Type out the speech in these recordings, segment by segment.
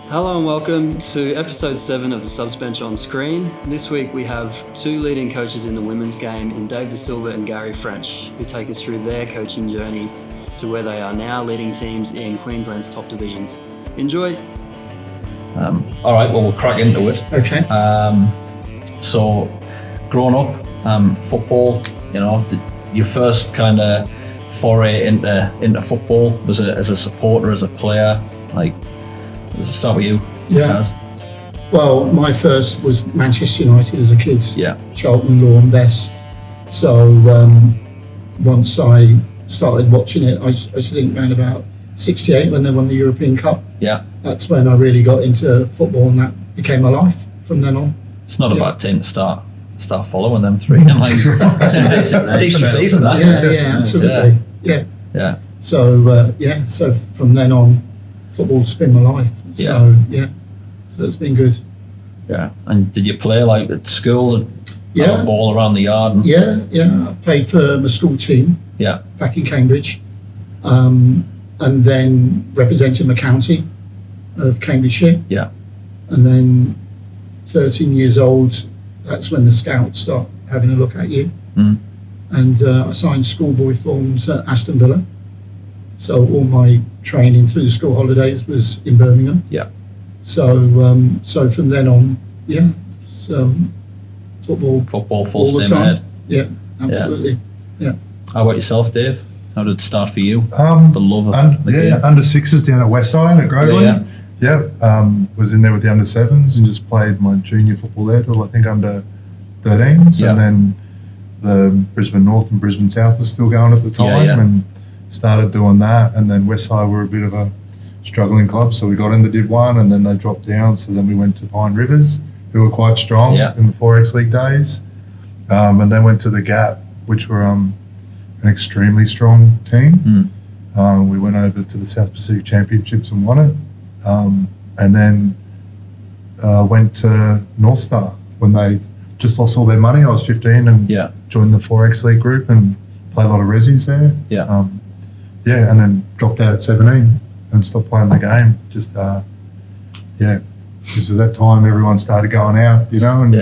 Hello and welcome to episode 7 of the Subs Bench on Screen. This week we have two leading coaches in the women's game in Dave De Silva and Gary French, who take us through their coaching journeys to where they are now leading teams in Queensland's top divisions. Enjoy! All right, well, we'll crack into it. Okay. So, growing up, football, your first kind of foray into football was as a supporter, as a player. Like, let's start with you, Kaz. Well, my first was Manchester United as a kid. Yeah. Charlton, Lawn, Best. So once I started watching it, I think around about 68 when they won the European Cup. Yeah. That's when I really got into football, and that became my life from then on. It's not a bad team to start following them three. It's a decent season, that. Yeah, absolutely. Yeah. So from then on, football's been my life. So it's been good. Yeah. And did you play like at school and have a ball around the yard? I played for my school team. Yeah. Back in Cambridge, and then represented my county of Cambridgeshire. Yeah. And then 13 years old, that's when the scouts start having a look at you. Mm. And I signed schoolboy forms at Aston Villa. So all my training through the school holidays was in Birmingham. Yeah. So from then on, football full all the steam time. ahead. Yeah, absolutely. Yeah. How about yourself, Dave? How did it start for you? The love of the game? Under sixes down at Westside at Groveland. Was in there with the under sevens and just played my junior football there till I think under 13s, and then the Brisbane North and Brisbane South was still going at the time, and started doing that. And then Westside were a bit of a struggling club, so we got into Div 1 and then they dropped down, so then we went to Pine Rivers, who were quite strong in the 4X League days, and then went to the Gap, which were an extremely strong team. We went over to the South Pacific Championships and won it, and then went to North Star when they just lost all their money. I was 15 and joined the 4X League group and played a lot of resis there. And then dropped out at 17 and stopped playing the game. Because at that time everyone started going out, and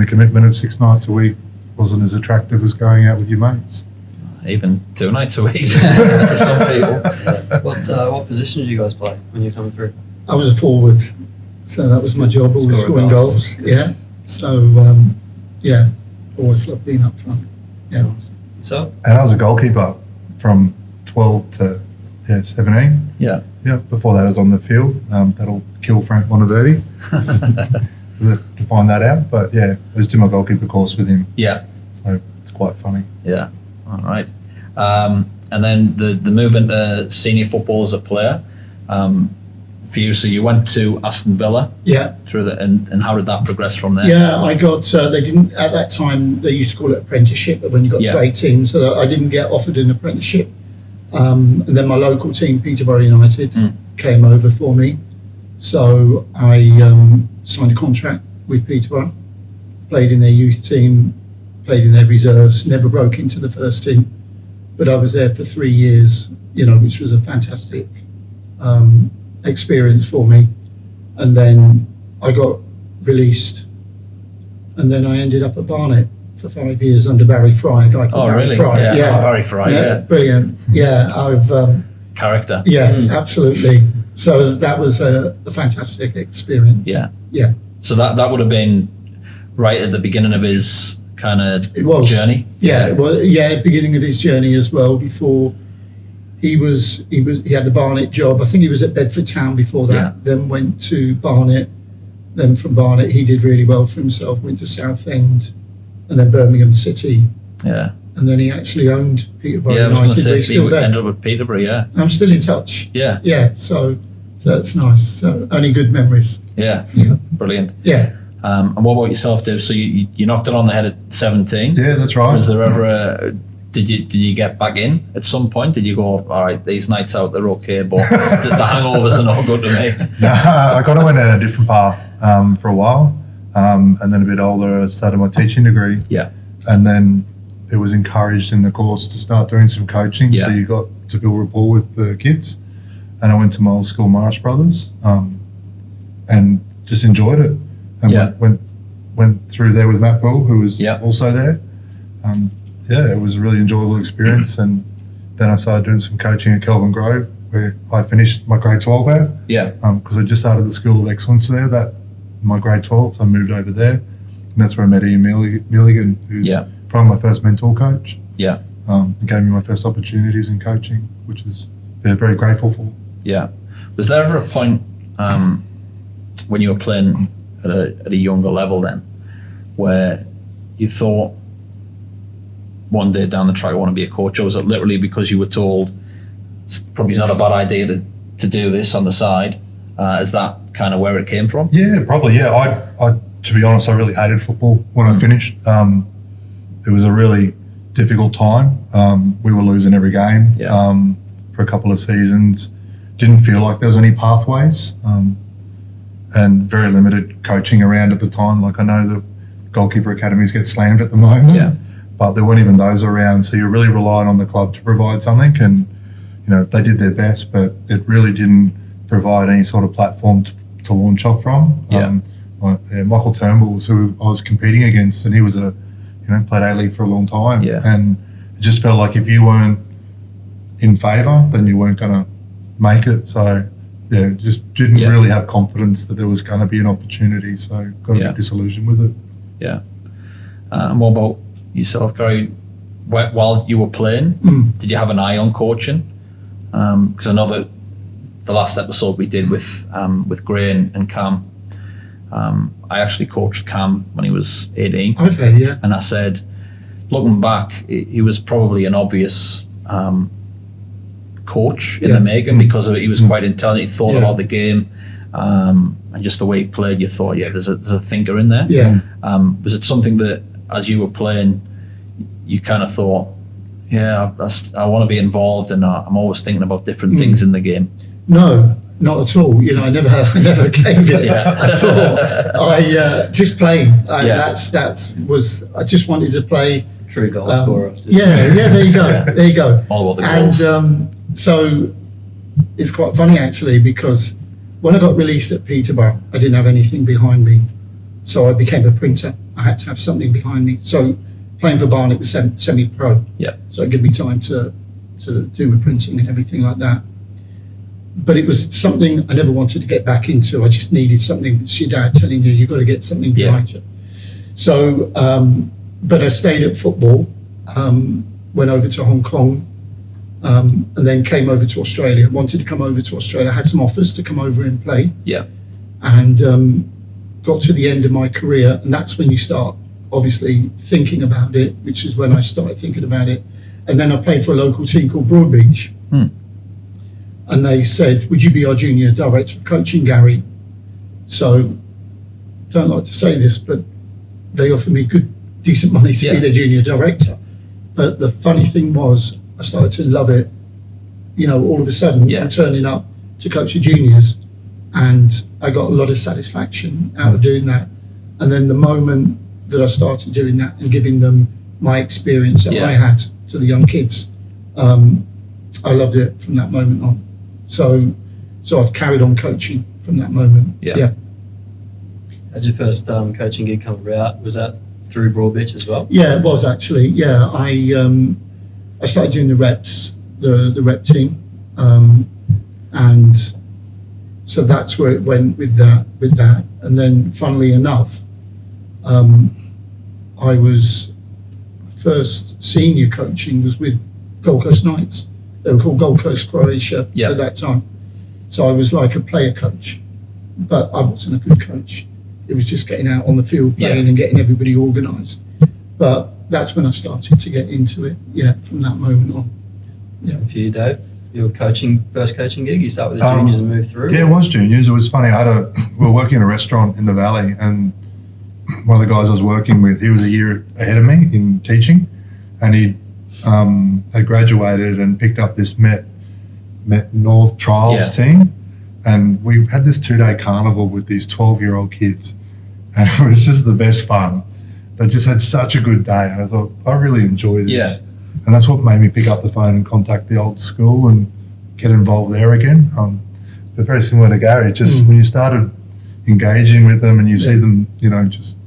the commitment of 6 nights a week wasn't as attractive as going out with your mates. Even 2 nights a week for some people. What position did you guys play when you were coming through? I was a forward, so that was my job, always scoring goals. Yeah. So, always loved being up front. Yeah. So? And I was a goalkeeper from 12 to 17. Yeah. Yeah. Before that, I was on the field. That'll kill Frank Monteverdi to find that out. But I just did my goalkeeper course with him. Yeah. So it's quite funny. Yeah. All right. And then the move into senior football as a player for you. So you went to Aston Villa. Yeah. Through and how did that progress from there? Yeah, I got. They didn't at that time. They used to call it apprenticeship, but when you got to 18, so I didn't get offered an apprenticeship. And then my local team, Peterborough United, came over for me. So I signed a contract with Peterborough, played in their youth team, played in their reserves, never broke into the first team. But I was there for 3 years, which was a fantastic experience for me. And then I got released, and then I ended up at Barnet for 5 years under Barry Fry, a guy called Barry really? Fry. Barry Fry, brilliant. Yeah, I've character. Yeah, absolutely. So that was a fantastic experience. Yeah. So that would have been right at the beginning of his kind of journey. Beginning of his journey as well. Before he had the Barnet job. I think he was at Bedford Town before that. Then went to Barnet. Then from Barnet he did really well for himself. Went to Southend, and then Birmingham City. Yeah. And then he actually owned Peterborough United. I was going to say, he ended up with Peterborough, I'm still in touch. Yeah. Yeah, so that's nice. So only good memories. Yeah. Brilliant. Yeah. And what about yourself, Dave? So you knocked it on the head at 17. Yeah, that's right. Was there ever did you get back in at some point? Did you go, all right, these nights out, they're okay, but the hangovers are not good to me? No, I kind of went down a different path for a while. And then a bit older, I started my teaching degree. Yeah. And then it was encouraged in the course to start doing some coaching. Yeah. So you got to build rapport with the kids. And I went to my old school, Marsh Brothers. and just enjoyed it. And went through there with Matt Poole, who was also there. It was a really enjoyable experience. And then I started doing some coaching at Kelvin Grove, where I finished my grade 12 at. Because I just started the School of Excellence there, that my grade 12, so I moved over there. And that's where I met Ian Milligan, who's probably my first mentor coach. And gave me my first opportunities in coaching, which is very grateful for. Was there ever a point when you were playing at a younger level then, where you thought one day down the track I want to be a coach, or was it literally because you were told it's probably not a bad idea to do this on the side? Is that kind of where it came from? Yeah, probably. I to be honest, I really hated football when I finished. It was a really difficult time. We were losing every game for a couple of seasons. Didn't feel like there was any pathways, and very limited coaching around at the time. Like, I know the goalkeeper academies get slammed at the moment, but there weren't even those around. So you're really relying on the club to provide something, and they did their best, but it really didn't provide any sort of platform to launch off from. Michael Turnbull was who I was competing against, and he was played A-League for a long time, and it just felt like if you weren't in favour, then you weren't going to make it. So just didn't really have confidence that there was going to be an opportunity, so got a bit disillusioned with it. And what about yourself, Gary? While you were playing, did you have an eye on coaching? Because I know that the last episode we did with Gray and Cam, I actually coached Cam when he was 18. And I said, looking back, he was probably an obvious coach in the making, because he was quite intelligent. He thought about the game, and just the way he played, you thought, there's a thinker in there. Was it something that, as you were playing, you kind of thought, I want to be involved, and I'm always thinking about different things in the game? No, not at all. I never gave it a thought. I just playing. That was. I just wanted to play. True goal scorer. There you go. There you go. All about the goals. And so it's quite funny actually, because when I got released at Peterborough, I didn't have anything behind me, so I became a printer. I had to have something behind me. So playing for Barnet was semi-pro. So it gave me time to do my printing and everything like that. But it was something I never wanted to get back into. I just needed something. It's your dad telling you, you've got to get something behind you. So, but I stayed at football, went over to Hong Kong, and then came over to Australia. Wanted to come over to Australia. I had some offers to come over and play. And got to the end of my career, and that's when you start obviously thinking about it, which is when I started thinking about it. And then I played for a local team called Broadbeach. And they said, would you be our junior director of coaching, Gary? So, don't like to say this, but they offered me decent money to be their junior director. But the funny thing was, I started to love it. All of a sudden, I'm turning up to coach the juniors, and I got a lot of satisfaction out of doing that. And then the moment that I started doing that and giving them my experience that I had to the young kids, I loved it from that moment on. So I've carried on coaching from that moment. How'd your first coaching gig come about? Was that through Broadbeach as well? Yeah, it was actually. I started doing the reps, the rep team, and so that's where it went with that. And then, funnily enough, I was first senior coaching was with Gold Coast Knights. They were called Gold Coast Croatia at that time. So I was like a player coach, but I wasn't a good coach. It was just getting out on the field playing and getting everybody organised. But that's when I started to get into it, from that moment on. For you, Dave, your first coaching gig, you start with the juniors and move through? Yeah, it was juniors. It was funny. We were working in a restaurant in the Valley, and one of the guys I was working with, he was a year ahead of me in teaching, and he had graduated and picked up this Met North Trials team, and we had this 2-day carnival with these 12-year-old kids, and it was just the best fun. They just had such a good day. I thought, I really enjoy this. And that's what made me pick up the phone and contact the old school and get involved there again. But very similar to Gary, just when you started engaging with them, and you see them, just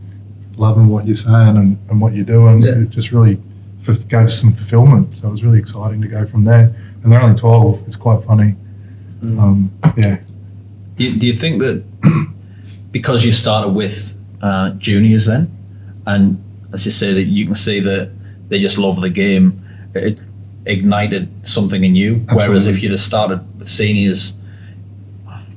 loving what you're saying and what you're doing. It just really gave some fulfillment. So it was really exciting to go from there. And they're only 12. It's quite funny. Do you think that because you started with juniors then, and as you say, that you can see that they just love the game, it ignited something in you? Absolutely. Whereas if you'd have started with seniors,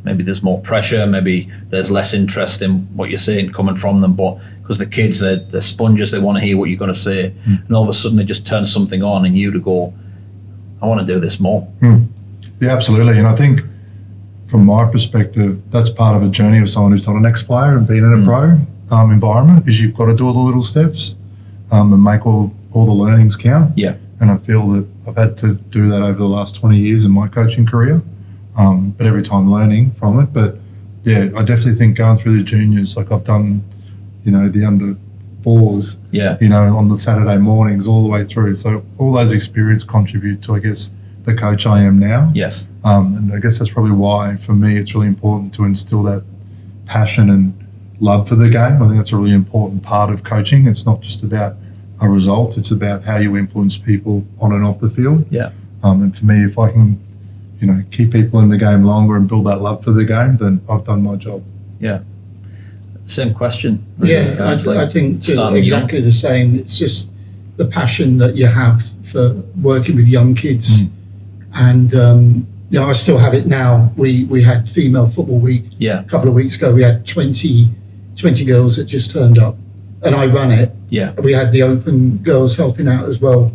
maybe there's more pressure, maybe there's less interest in what you're saying coming from them, but because the kids, they're sponges, they want to hear what you've got to say, and all of a sudden it just turns something on in you to go, I want to do this more. Yeah, absolutely. And I think from my perspective, that's part of a journey of someone who's not an ex-player and been in a pro environment, is you've got to do all the little steps and make all the learnings count. Yeah. And I feel that I've had to do that over the last 20 years in my coaching career, but every time learning from it. But yeah, I definitely think going through the juniors, like I've done, the under fours, on the Saturday mornings all the way through. So all those experiences contribute to, I guess, the coach I am now. Yes. And I guess that's probably why, for me, it's really important to instill that passion and love for the game. I think that's a really important part of coaching. It's not just about a result. It's about how you influence people on and off the field. Yeah. And for me, if I can, keep people in the game longer and build that love for the game, then I've done my job. Yeah. Same question. Really. Yeah, I think exactly the same. It's just the passion that you have for working with young kids. And, I still have it now. We had Female Football Week a couple of weeks ago. We had 20 girls that just turned up, and I run it. Yeah. We had the open girls helping out as well.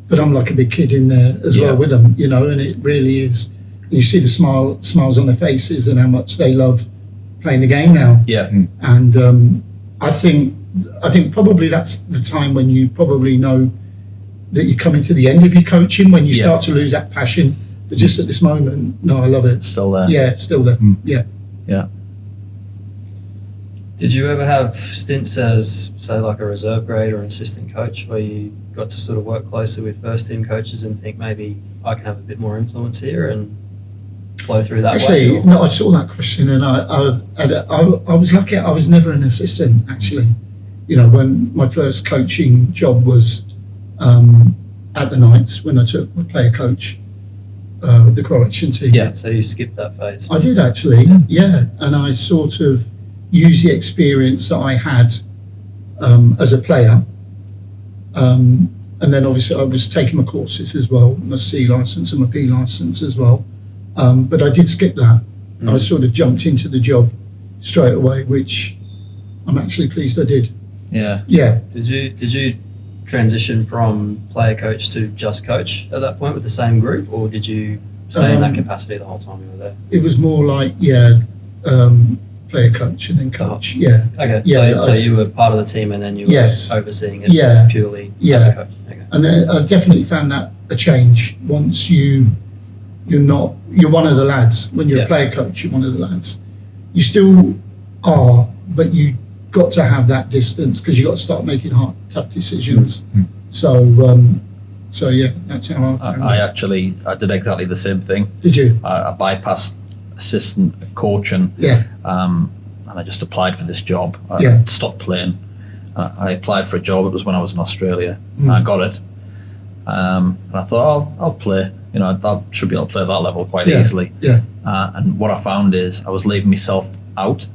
But I'm like a big kid in there as well with them, and it really is. You see the smiles on their faces and how much they love playing the game now. Yeah. And I think probably that's the time when you probably know that you're coming to the end of your coaching, when you start to lose that passion. But just at this moment, no, I love it. Still there. Yeah, it's still there. Yeah. Yeah. Did you ever have stints as, say, like a reserve grade or an assistant coach, where you got to sort of work closely with first team coaches and think maybe I can have a bit more influence here and flow through that way? Actually, no, I saw that question, and I was lucky. I was never an assistant, actually. When my first coaching job was at the Knights, when I took my player coach with the Croatian team. Yeah, so you skipped that phase. I did, actually, and I sort of used the experience that I had as a player. And then obviously I was taking my courses as well, my C licence and my P licence as well. But I did skip that. I sort of jumped into the job straight away, which I'm actually pleased I did. Yeah. Yeah. Did you transition from player coach to just coach at that point with the same group, or did you stay in that capacity the whole time you were there? It was more like, player coach and then coach. Yeah. Okay. Yeah, so you were part of the team and then you were overseeing it purely as a coach. Okay. And I definitely found that a change once you're one of the lads. When you're a player coach, you're one of the lads. You still are, but you got to have that distance because you got to start making tough decisions. So yeah, that's how I found it. I did exactly the same thing. Did you? I bypassed assistant coach and I just applied for this job. I stopped playing. I applied for a job. It was when I was in Australia. I got it. And I thought, I'll play. I should be able to play at that level quite easily. Yeah. And what I found is I was leaving myself out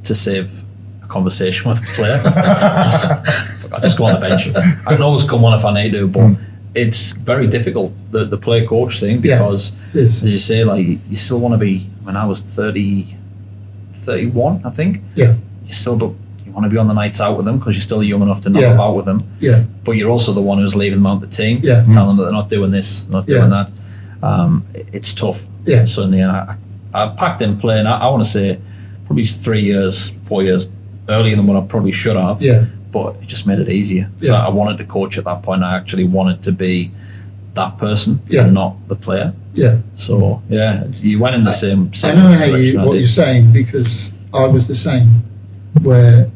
to save a conversation with a player. I just go on the bench. I can always come on if I need to, but it's very difficult, the player coach thing, because as you say, like, you still want to be, when I was 31, I think. Yeah. You want to be on the nights out with them because you're still young enough to knock about with them. Yeah. But you're also the one who's leaving them out the team, Yeah. telling them that they're not doing this, not doing that. It's tough. Yeah. So in the end, I packed in playing. I want to say probably 4 years earlier than what I probably should have. Yeah. But it just made it easier. So I wanted to coach at that point. I actually wanted to be that person and not the player. Yeah. So you went in the same I know direction. what you're saying, because I was the same, where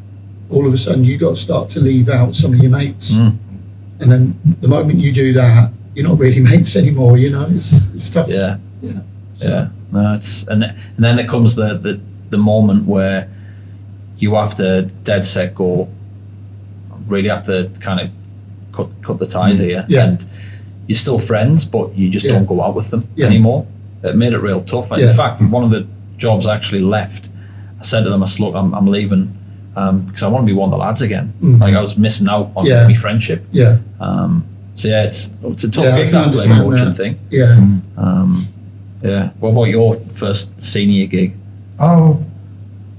all of a sudden you got to start to leave out some of your mates, and then the moment you do that, you're not really mates anymore. It's tough. Yeah. Yeah. So. Yeah. No, it's and then there comes the the moment where you have to dead set go, really have to kind of cut the ties here. Yeah. And you're still friends, but you just don't go out with them anymore. It made it real tough. In fact, one of the jobs I actually left, I said to them, I said, look, I'm leaving because I want to be one of the lads again. Like I was missing out on my friendship. Yeah. So yeah, it's a tough gig, that playing coaching thing. Yeah. Yeah. What about your first senior gig? Oh,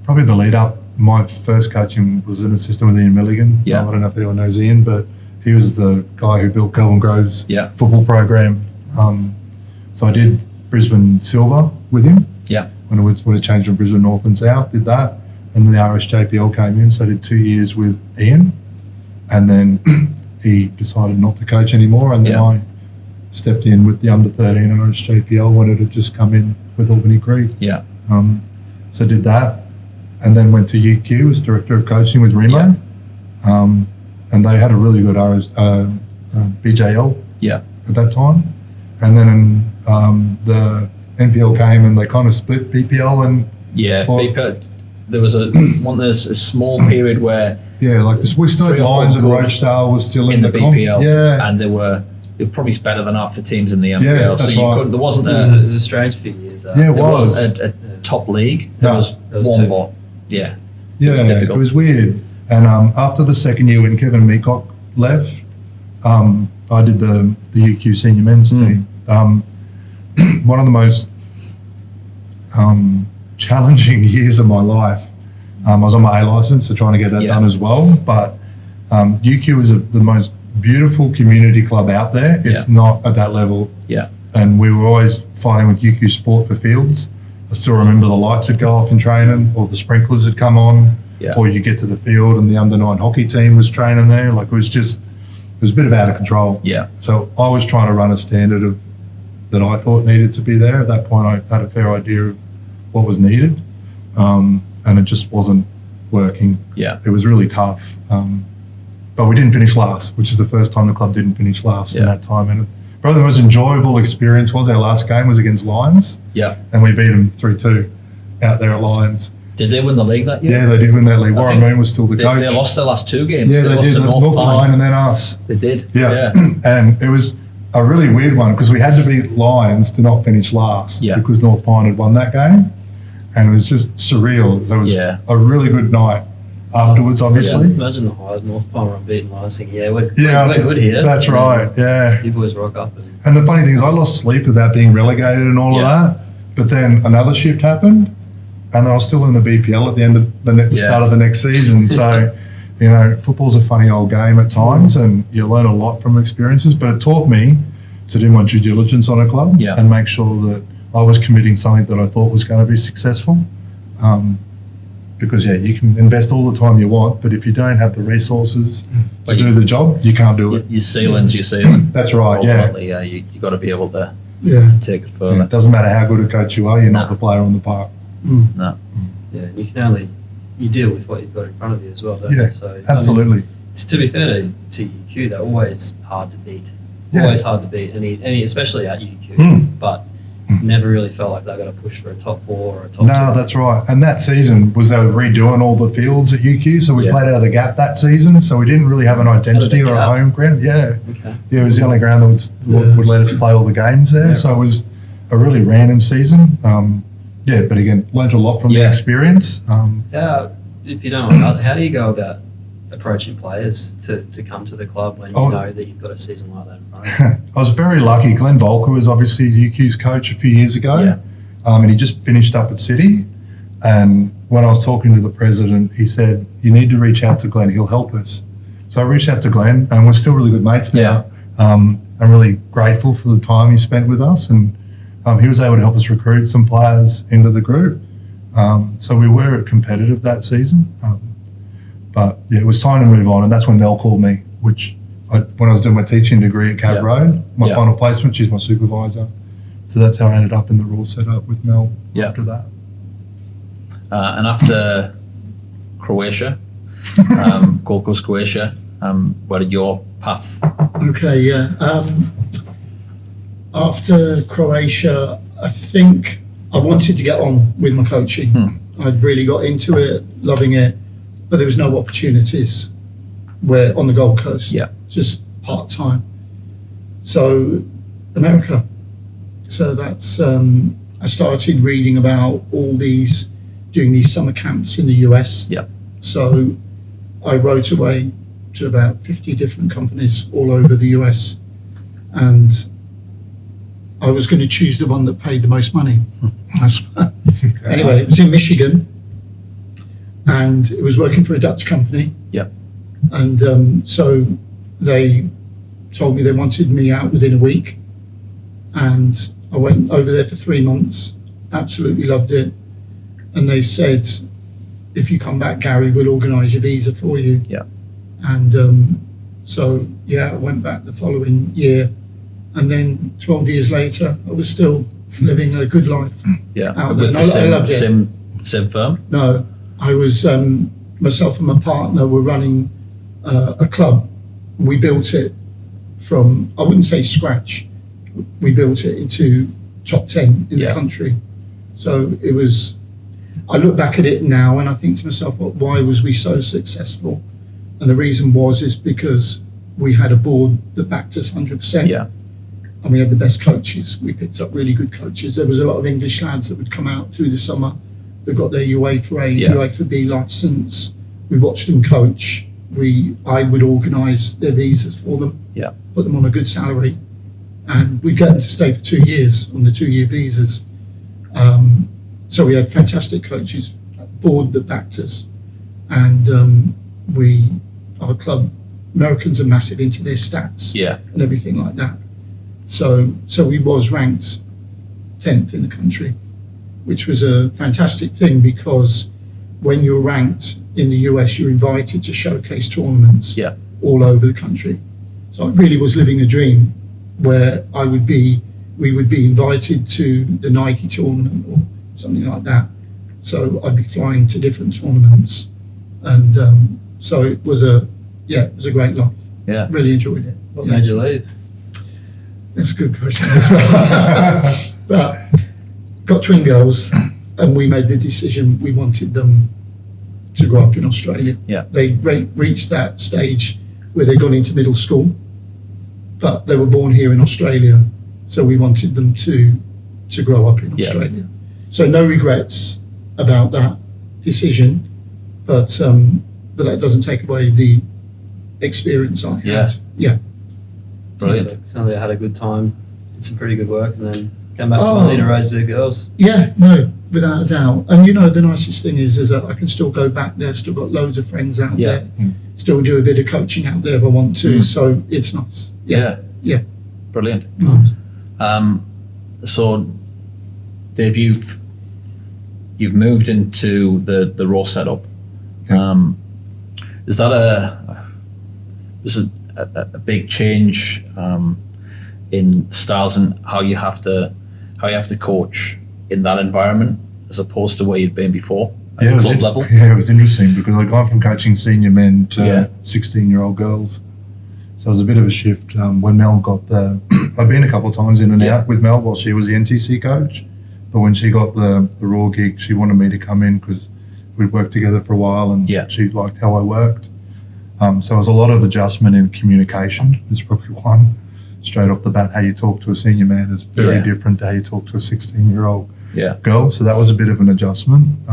probably the lead up. My first coaching was an assistant with Ian Milligan. Yeah. I don't know if anyone knows Ian, but he was the guy who built Kelvin Grove's football program. So I did Brisbane Silva with him. Yeah. When it changed from Brisbane North and South, did that. And then the RSJPL came in, so I did 2 years with Ian. And then he decided not to coach anymore. And then I stepped in with the under-13 RSJPL, wanted to just come in with Albany Creek. Yeah. So did that. And then went to UQ as director of coaching with Remo. And they had a really good BJL at that time. And then the NPL came and they kind of split BPL and BPL. There was there's a small period where like this, we still had Lions and Rochedale was still in the BPL, and they were probably better than half the teams in the NPL. Yeah, that's so right. There wasn't it was a strange few years. It was a top league. There was one bot. Yeah. Yeah, it was difficult. It was weird. And after the second year when Kevin Meacock left, I did the UQ senior men's team. One of the most challenging years of my life. I was on my A licence, so trying to get that done as well. But UQ is the most beautiful community club out there. It's not at that level. Yeah. And we were always fighting with UQ Sport for fields. I still remember the lights would go off in training, or the sprinklers would come on, or you get to the field and the under-9 hockey team was training there. Like it was a bit of out of control. Yeah. So I was trying to run a standard that I thought needed to be there. At that point, I had a fair idea of what was needed, and it just wasn't working. Yeah. It was really tough. But we didn't finish last, which is the first time the club didn't finish last in that time. And probably the most enjoyable experience was our last game was against Lions. Yeah. And we beat them 3-2 out there at Lions. Did they win the league that year? Yeah, they did win that league. Warren Moon was still the coach. They lost their last 2 games. Yeah, they lost did. to That's North Pine and then us. They did. Yeah. And it was a really weird one because we had to beat Lions to not finish last because North Pine had won that game. And it was just surreal. It was a really good night afterwards, obviously. Yeah, imagine the high North Pine were beating Lions thinking, we're good here. That's right, You boys rock up. And the funny thing is I lost sleep about being relegated and all of that. But then another shift happened and then I was still in the BPL at the end of the start of the next season. So, football's a funny old game at times and you learn a lot from experiences, but it taught me to do my due diligence on a club and make sure that I was committing something that I thought was going to be successful. Because, you can invest all the time you want, but if you don't have the resources to do the job, you can't do it. Your ceiling's your ceiling. That's right, you got to be able to take it further. Yeah, it doesn't matter how good a coach you are, you're not the player on the park. No. Yeah, you deal with what you've got in front of you as well, don't you? So, absolutely. To be fair to UQ, they're always hard to beat. Always hard to beat, any especially at UQ. But never really felt like they got to push for a top 4 or a top 2. No, that's right. And that season was they were redoing all the fields at UQ, so we played out of the Gap that season, so we didn't really have an identity or a home ground. Yeah. Okay. Yeah, it was the only ground that would let us play all the games there, so it was a really random season. But again, learned a lot from the experience. If you don't mind, how do you go about approaching players to come to the club when you know that you've got a season like that in front of you? I was very lucky. Glenn Volker was obviously UQ's coach a few years ago, and he just finished up at City. And when I was talking to the president, he said, "You need to reach out to Glenn. He'll help us." So I reached out to Glenn, and we're still really good mates now. I'm really grateful for the time he spent with us, and he was able to help us recruit some players into the group. So we were competitive that season. But it was time to move on, and that's when Mel called me, when I was doing my teaching degree at Cab Road, my final placement, she's my supervisor. So that's how I ended up in the Raw setup with Mel after that. And after Croatia, Gold Coast Croatia, where did your path? Okay, after Croatia, I think I wanted to get on with my coaching. I'd really got into it, loving it, but there was no opportunities where on the Gold Coast, just part-time. So America. So that's, I started reading about doing these summer camps in the US. Yeah. So I wrote away to about 50 different companies all over the US, and I was going to choose the one that paid the most money. Anyway, it was in Michigan, and it was working for a Dutch company. Yeah. And so they told me they wanted me out within a week, and I went over there for 3 months, absolutely loved it. And they said, if you come back, Gary, we'll organise your visa for you. Yeah. And so, I went back the following year. And then 12 years later, I was still living a good life. Yeah. Out With there. the I loved it. same firm? No, I was, myself and my partner were running a club. We built it from, I wouldn't say scratch, we built it into top 10 in the country. So it was, I look back at it now and I think to myself, well, why was we so successful? And the reason is because we had a board that backed us 100%. Yeah. And we had the best coaches. We picked up really good coaches. There was a lot of English lads that would come out through the summer that got their UEFA A, UEFA B licence. We watched them coach. I would organise their visas for them. Yeah. Put them on a good salary. And we'd get them to stay for 2 years on the 2-year visas. So we had fantastic coaches, a board that backed us. And our club, Americans are massive into their stats and everything like that. So we was ranked 10th in the country, which was a fantastic thing because when you're ranked in the US, you're invited to showcase tournaments all over the country. So I really was living a dream where we would be invited to the Nike tournament or something like that. So I'd be flying to different tournaments. And so it was a great life. Yeah. Really enjoyed it. What made you leave? That's a good question as well. But got twin girls and we made the decision we wanted them to grow up in Australia. Yeah. They reached that stage where they'd gone into middle school, but they were born here in Australia. So we wanted them to grow up in Australia. So no regrets about that decision, but that doesn't take away the experience I had. Yeah. Brilliant. So they had a good time, did some pretty good work, and then came back to Aussie to raise the girls. Yeah, no, without a doubt. And the nicest thing is that I can still go back there, still got loads of friends out there, still do a bit of coaching out there if I want to. So it's nice. Yeah. Brilliant. Nice. So Dave, you've moved into the raw setup. Is that a big change in styles and how you have to coach in that environment as opposed to where you'd been before at the club level? Yeah, it was interesting because I gone from coaching senior men to 16-year-old girls. So it was a bit of a shift. When Mel got I'd been a couple of times in and out with Mel while she was the NTC coach, but when she got the raw gig, she wanted me to come in because we'd worked together for a while and she liked how I worked. So it was a lot of adjustment in communication. There's probably one straight off the bat. How you talk to a senior man is very different to how you talk to a 16-year-old girl. So that was a bit of an adjustment.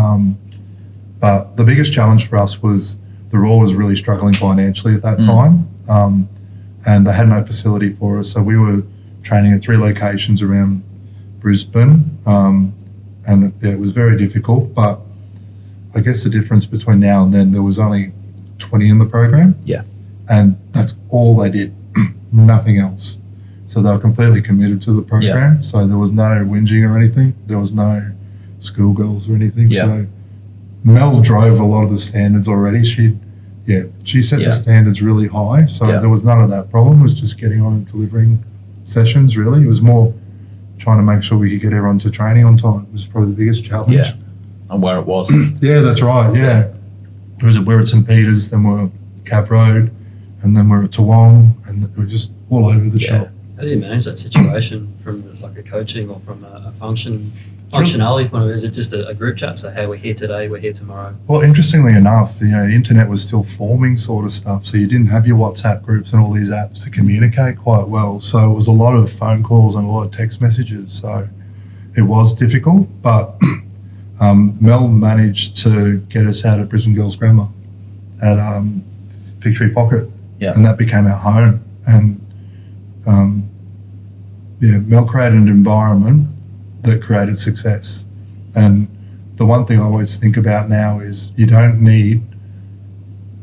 But the biggest challenge for us was the Raw was really struggling financially at that time. And they had no facility for us. So we were training at 3 locations around Brisbane. And it was very difficult. But I guess the difference between now and then, there was only 20 in the program. Yeah. And that's all they did, nothing else. So they were completely committed to the program. So there was no whinging or anything. There was no schoolgirls or anything. So Mel drove a lot of the standards already. She set the standards really high. So there was none of that problem. It was just getting on and delivering sessions, really. It was more trying to make sure we could get everyone to training on time. It was probably the biggest challenge. Yeah, and where it was. Yeah, that's right, We're at St. Peters, then we're at Cap Road, and then we're at Toowong, and we're just all over the shop. How do you manage that situation from like a coaching or from a functionality point of view? Is it just a group chat? So, hey, we're here today, we're here tomorrow? Well, interestingly enough, the internet was still forming sort of stuff. So you didn't have your WhatsApp groups and all these apps to communicate quite well. So it was a lot of phone calls and a lot of text messages. So it was difficult, but Mel managed to get us out of Brisbane Girls Grammar at Fig Tree Pocket. Yeah. And that became our home. And Mel created an environment that created success. And the one thing I always think about now is you don't need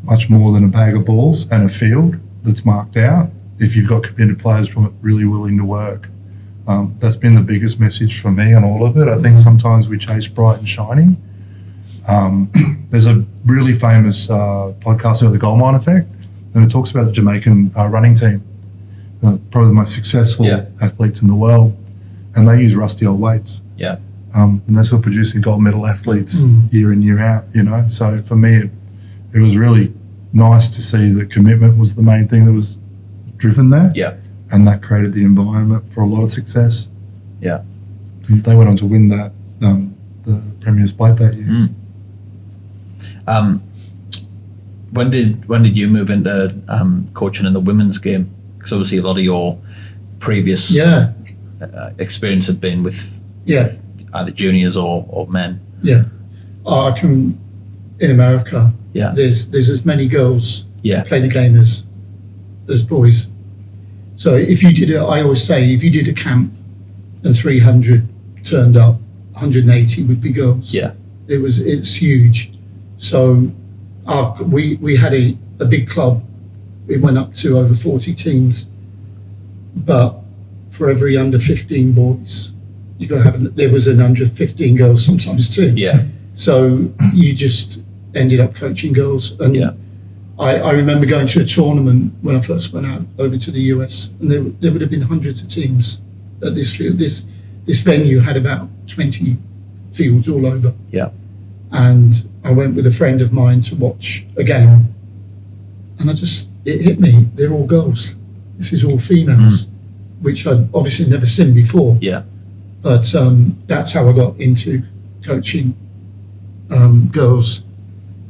much more than a bag of balls and a field that's marked out if you've got committed players really willing to work. That's been the biggest message for me on all of it. I think sometimes we chase bright and shiny. There's a really famous podcast about the gold mine effect, and it talks about the Jamaican running team, probably the most successful athletes in the world, and they use rusty old weights. Yeah. And they're still producing gold medal athletes year in, year out, So for me, it was really nice to see that commitment was the main thing that was driven there. Yeah. And that created the environment for a lot of success. Yeah. And they went on to win that, the Premier's Plate that year. When did you move into coaching in the women's game? Because obviously a lot of your previous experience had been with either juniors or men. Yeah. I can, in America, Yeah. there's as many girls Yeah. play the game as boys. So if you did I always say, if you did a camp and 300 turned up, 180 would be girls. Yeah. It's huge. So we had a big club. It went up to over 40 teams, but for every under 15 boys, you got to have. There was an under 15 girls sometimes too. Yeah. So you just ended up coaching girls, and Yeah. I remember going to a tournament when I first went out over to the US, and there would have been hundreds of teams at this field. This venue had about 20 fields all over. Yeah. And I went with a friend of mine to watch a game, and it hit me. They're all girls. This is all females, which I'd obviously never seen before. Yeah. But that's how I got into coaching girls.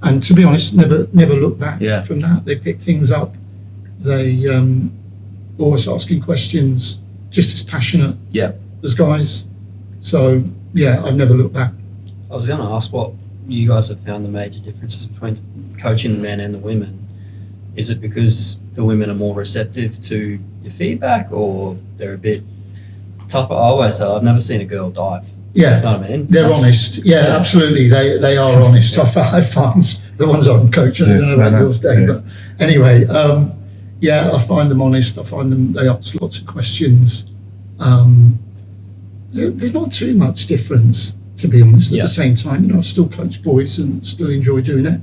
And to be honest, never looked back from that. They pick things up. They always asking questions, just as passionate as guys. So yeah, I've never looked back. I was going to ask what you guys have found the major differences between coaching the men and the women. Is it because the women are more receptive to your feedback, or they're a bit tougher? I always say I've never seen a girl dive. Yeah, you know what I mean? They're honest. Yeah, absolutely. They are honest. I find the ones I'm coaching. I don't know about yours, Dave, but anyway, I find them honest. I find them. They ask lots of questions. There's not too much difference, to be honest. At the same time, I've still coached boys and still enjoy doing it.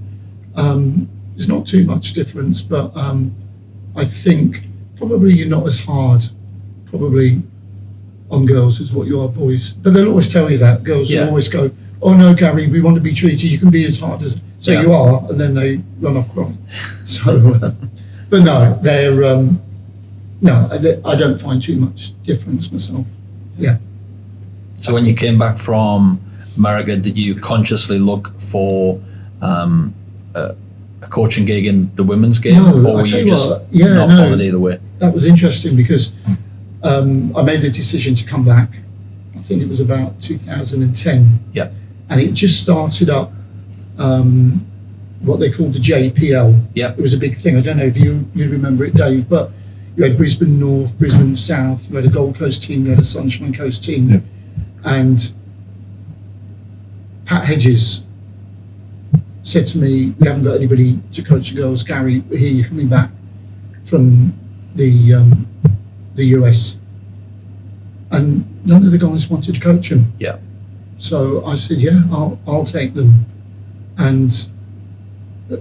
There's not too much difference, but I think probably you're not as hard, probably, on girls as what you are boys. But they'll always tell you that. Girls will always go, "Oh no, Gary, we want to be treated. You can be as hard as..." So you are, and then they run off crying. So, but no, they're I don't find too much difference myself. Yeah. So when you came back from America, did you consciously look for a coaching gig in the women's game, No, or were you just no, bothered either way? That was interesting because I made the decision to come back. I think it was about 2010. Yeah. And it just started up what they called the JPL. Yeah. It was a big thing. I don't know if you remember it, Dave, but you had Brisbane North, Brisbane South, you had a Gold Coast team, you had a Sunshine Coast team. Yeah. And Pat Hedges said to me, "We haven't got anybody to coach the girls. Gary, here you're coming back from the US." And none of the guys wanted to coach them. Yeah. So I said, "Yeah, I'll take them." And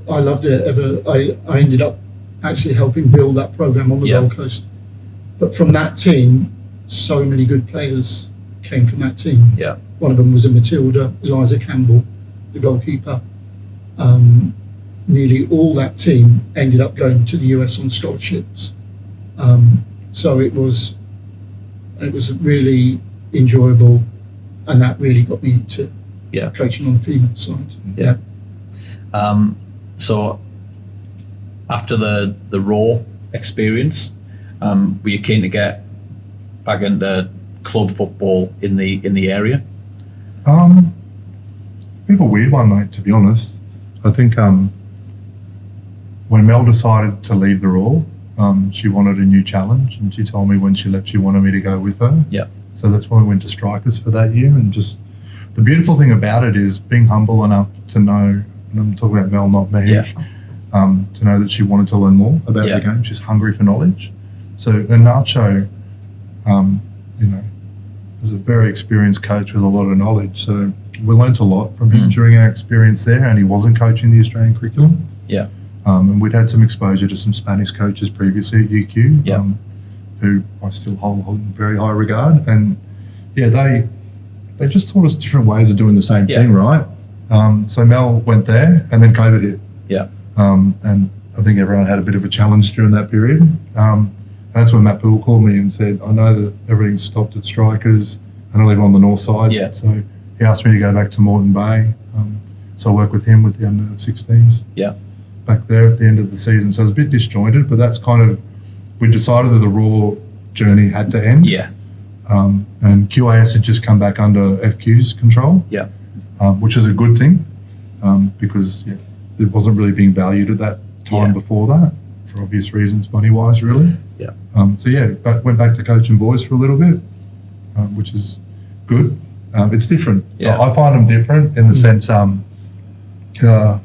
I loved it. I ended up actually helping build that program on the Gold Coast. But from that team, so many good players came from that team. Yeah. One of them was a Matilda, Eliza Campbell, the goalkeeper. Nearly all that team ended up going to the US on scholarships. So it was it was really enjoyable, and that really got me into coaching on the female side. So after the Raw experience, were you keen to get back into club football in the area? Bit of a weird one, mate, to be honest. I think when Mel decided to leave the Raw, she wanted a new challenge, and she told me when she left she wanted me to go with her. Yeah. So that's why we went to Strikers for that year. And just the beautiful thing about it is being humble enough to know, and I'm talking about Mel, not me, to know that she wanted to learn more about the game. She's hungry for knowledge. So Nacho, was a very experienced coach with a lot of knowledge. So we learnt a lot from him during our experience there, and he wasn't coaching the Australian curriculum. Yeah. And we'd had some exposure to some Spanish coaches previously at UQ, who I still hold in very high regard. And they just taught us different ways of doing the same thing, right? So Mel went there, and then COVID hit. Yeah. And I think everyone had a bit of a challenge during that period. That's when Matt Poole called me and said, I know that everything's stopped at Strikers, and I live on the north side. Yeah. So he asked me to go back to Moreton Bay. So I worked with him with the under-16s. Yeah. Back there at the end of the season. So it was a bit disjointed, but that's kind of, we decided that the Raw journey had to end. Yeah. And QAS had just come back under FQ's control. Yeah. Which is a good thing, because it wasn't really being valued at that time before that, for obvious reasons, money-wise, really. Yeah. Went back to coaching boys for a little bit, which is good. It's different. Yeah. I find them different in the sense, how to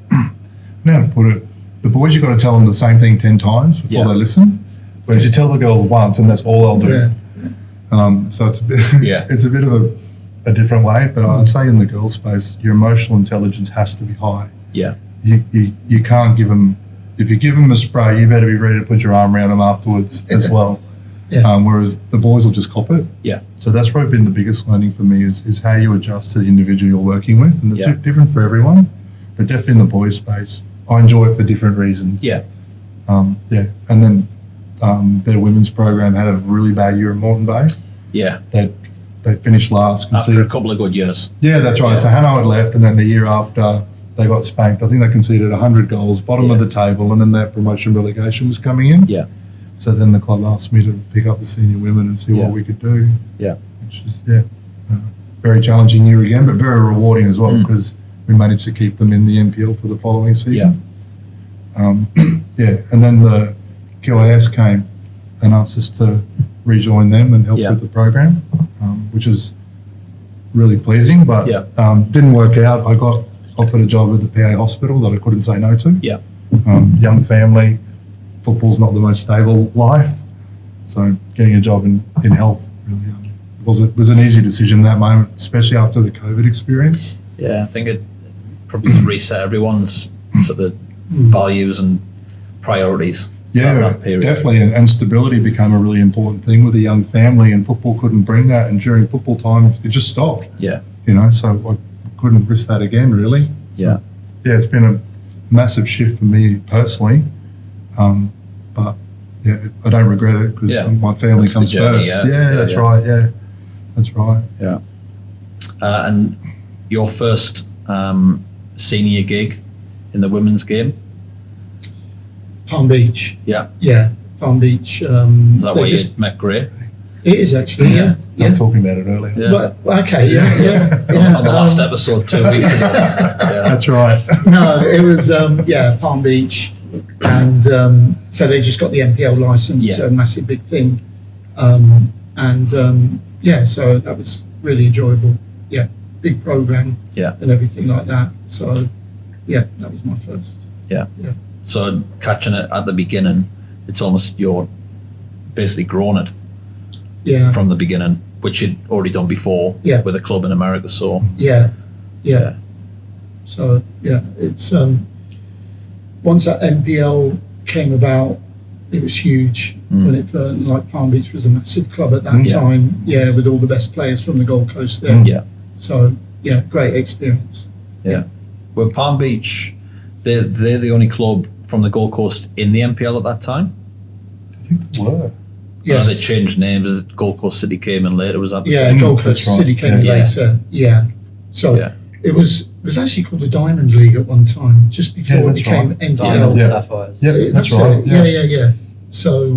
put it, the boys, you've got to tell them the same thing 10 times before they listen, whereas you tell the girls once and that's all they'll do. Yeah. So it's a bit, it's a bit of a different way, but I'd say in the girls' space, your emotional intelligence has to be high. Yeah. You can't give them, if you give them a spray, you better be ready to put your arm around them afterwards as well. Yeah. Whereas the boys will just cop it. Yeah. So that's probably been the biggest learning for me is how you adjust to the individual you're working with, and it's different for everyone, but definitely in the boys' space, I enjoy it for different reasons. Yeah. And then their women's program had a really bad year in Moreton Bay. Yeah. They finished last. After a couple of good years. Yeah, that's right. Yeah. So Hannah had left, and then the year after they got spanked. I think they conceded 100 goals, bottom of the table, and then that promotion relegation was coming in. Yeah. So then the club asked me to pick up the senior women and see what we could do. Yeah. Which is, very challenging year again, but very rewarding as well, because we managed to keep them in the NPL for the following season. Yeah. And then the QAS came and asked us to rejoin them and help with the program, which is really pleasing, but didn't work out. I got offered a job at the PA hospital that I couldn't say no to. Yeah. Young family, football's not the most stable life, so getting a job in health really was an easy decision in that moment, especially after the COVID experience. Yeah, I think it probably reset everyone's sort of values and priorities. Yeah, that period. Definitely, and stability became a really important thing with a young family, and football couldn't bring that, and during football time it just stopped. Yeah. So I couldn't risk that again, really. Yeah. So, it's been a massive shift for me personally, but I don't regret it because my family comes first. That's right. Yeah, that's right. Yeah. And your first senior gig in the women's game? Palm Beach. Yeah. Yeah, Palm Beach. Is that where you met Gray? It is actually, yeah. I'm talking about it earlier. Yeah. But, okay, yeah. On the last episode 2 weeks ago. That's right. No, it was, Palm Beach. And so they just got the NPL license, a massive big thing. So that was really enjoyable. Yeah, big program and everything like that. So, that was my first. Yeah. So catching it at the beginning, it's almost you're basically grown it. Yeah. From the beginning, which you'd already done before with a club in America. So yeah. So it's once that NPL came about, it was huge. When it like Palm Beach was a massive club at that time. Yeah, with all the best players from the Gold Coast there. Yeah. So great experience. Yeah. Well, Palm Beach, they're the only club from the Gold Coast in the NPL at that time. I think they were. Yes. They changed names. Gold Coast City came in later. Was that the Yeah, same? Gold Coast That's right. City came in Yeah. later. Yeah. So it was actually called the Diamond League at one time, just before it that's became right. NPL. Diamond Yeah. Sapphires. Yeah, that's right. it. Yeah. So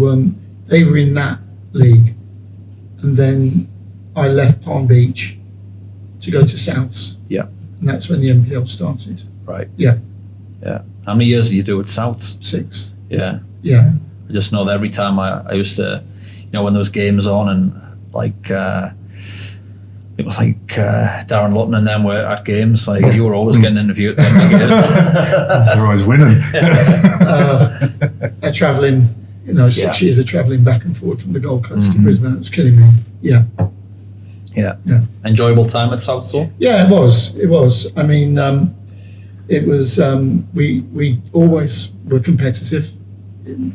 they were in that league, and then I left Palm Beach to go to Souths. Yeah. And that's when the NPL started. Right. Yeah. Yeah. How many years did you do at Souths? 6. Yeah. Yeah. I just know that every time I used to, when there was games on and like it was like Darren Lutton and them were at games, like you were always getting interviewed at the end of the games. They're always winning. Travelling, 6 years of travelling back and forth from the Gold Coast to Brisbane, it was killing me. Yeah. Yeah. Yeah. Enjoyable time at Souths though? Yeah, it was. I mean, it was, we always were competitive.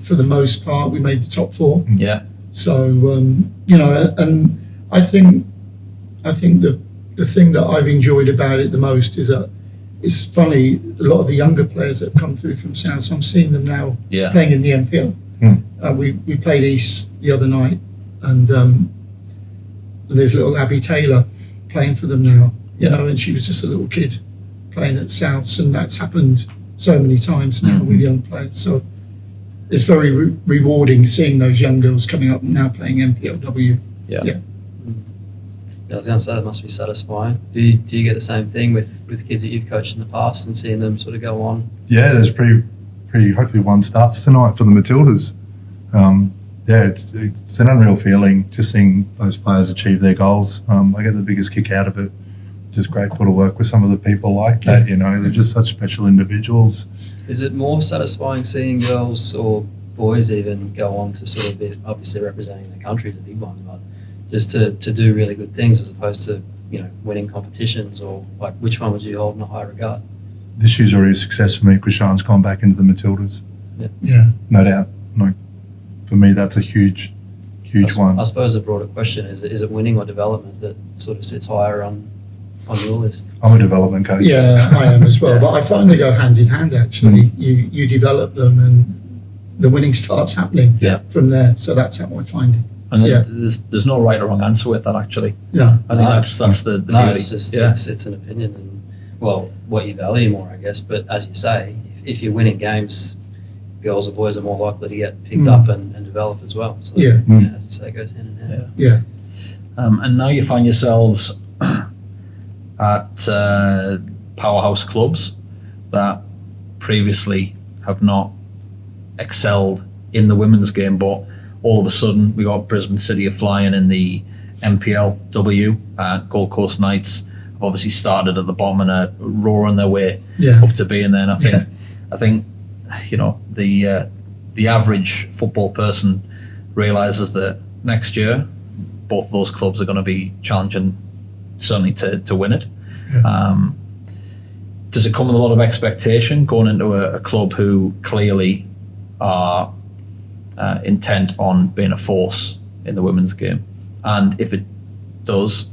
For the most part, we made the top 4. Yeah. So, and I think the thing that I've enjoyed about it the most is that it's funny, a lot of the younger players that have come through from South, so I'm seeing them now playing in the NPL. We played East the other night, and there's little Abby Taylor playing for them now, and she was just a little kid playing at Souths, and that's happened so many times now with young players. So it's very rewarding seeing those young girls coming up and now playing NPLW. Yeah. I was going to say that must be satisfying. Do you get the same thing with kids that you've coached in the past and seeing them sort of go on? Yeah, there's pretty. Hopefully, one starts tonight for the Matildas. It's an unreal feeling just seeing those players achieve their goals. I get the biggest kick out of it. Just grateful to work with some of the people like that. They're just such special individuals. Is it more satisfying seeing girls or boys even go on to sort of be, obviously representing the country is a big one, but just to do really good things as opposed to winning competitions, or like which one would you hold in a high regard? This year's already a success for me because Sean's gone back into the Matildas. Yeah. No doubt. Like, for me, that's a huge one. I suppose the broader question is it winning or development that sort of sits higher on your list? I'm a development coach. Yeah, I am as well. But I find they go hand in hand, actually. You develop them and the winning starts happening from there. So that's how I find it. And there's no right or wrong answer with that, actually. Yeah. I think that's the no, beauty. it's just it's an opinion and what you value more, I guess. But as you say, if you're winning games, girls or boys are more likely to get picked up and develop as well. So as you say, it goes hand in hand. Yeah. And now you find yourselves at powerhouse clubs that previously have not excelled in the women's game, but all of a sudden we got Brisbane City are flying in the NPLW. Gold Coast Knights have obviously started at the bottom and are roaring their way up to being there. And I think the average football person realises that next year both of those clubs are going to be challenging certainly to win it. Does it come with a lot of expectation going into a club who clearly are intent on being a force in the women's game? And if it does,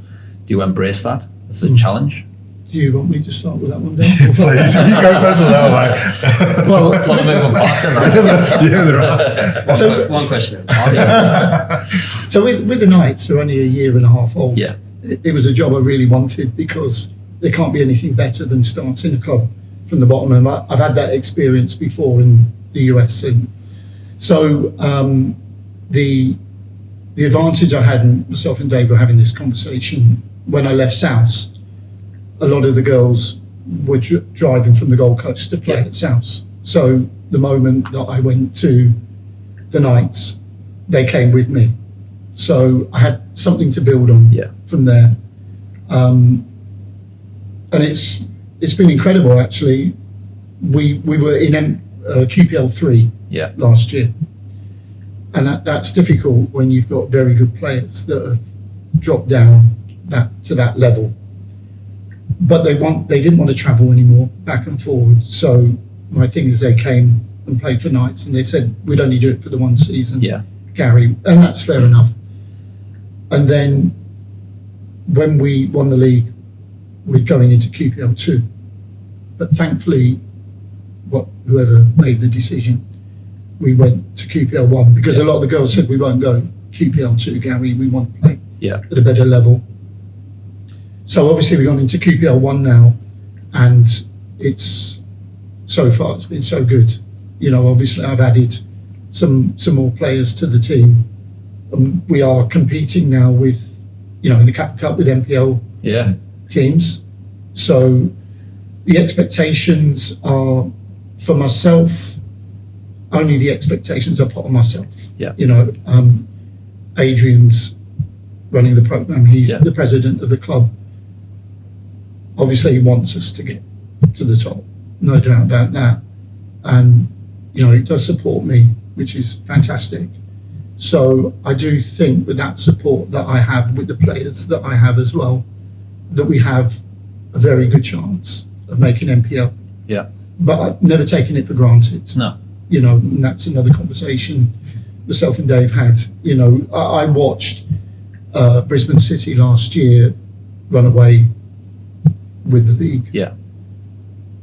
do you embrace that as a challenge? Do you want me to start with that one, Dan? Please, you go first on that one. Well, A lot of moving parts in that. Yeah, there are. One question at a time. So with the Knights, they're only a year and a half old. Yeah. It was a job I really wanted because there can't be anything better than starting a club from the bottom. And I've had that experience before in the US. And so the advantage I had, and myself and Dave were having this conversation, when I left Souths, a lot of the girls were driving from the Gold Coast to play at Souths. So the moment that I went to the Knights, they came with me. So I had something to build on from there. And it's been incredible, actually. We were in QPL 3 last year. And that's difficult when you've got very good players that have dropped down to that level. But they didn't want to travel anymore back and forward. So my thing is they came and played for Knights and they said, we'd only do it for the one season, Gary. And that's fair enough. And then when we won the league, we're going into QPL 2. But thankfully, whoever made the decision, we went to QPL 1 because a lot of the girls said we won't go QPL2, Gary, we want to play Yeah. at a better level. So obviously we've gone into QPL1 now, and so far it's been so good. Obviously I've added some more players to the team. We are competing now with, in the Cup with NPL teams. So the expectations are, for myself, only the expectations are put on myself. Yeah. Adrian's running the program. He's the president of the club. Obviously, he wants us to get to the top, no doubt about that. And, he does support me, which is fantastic. So I do think with that support that I have with the players that I have as well, that we have a very good chance of making NPL. Yeah. But I've never taken it for granted. No. And that's another conversation myself and Dave had. I watched Brisbane City last year run away with the league. Yeah.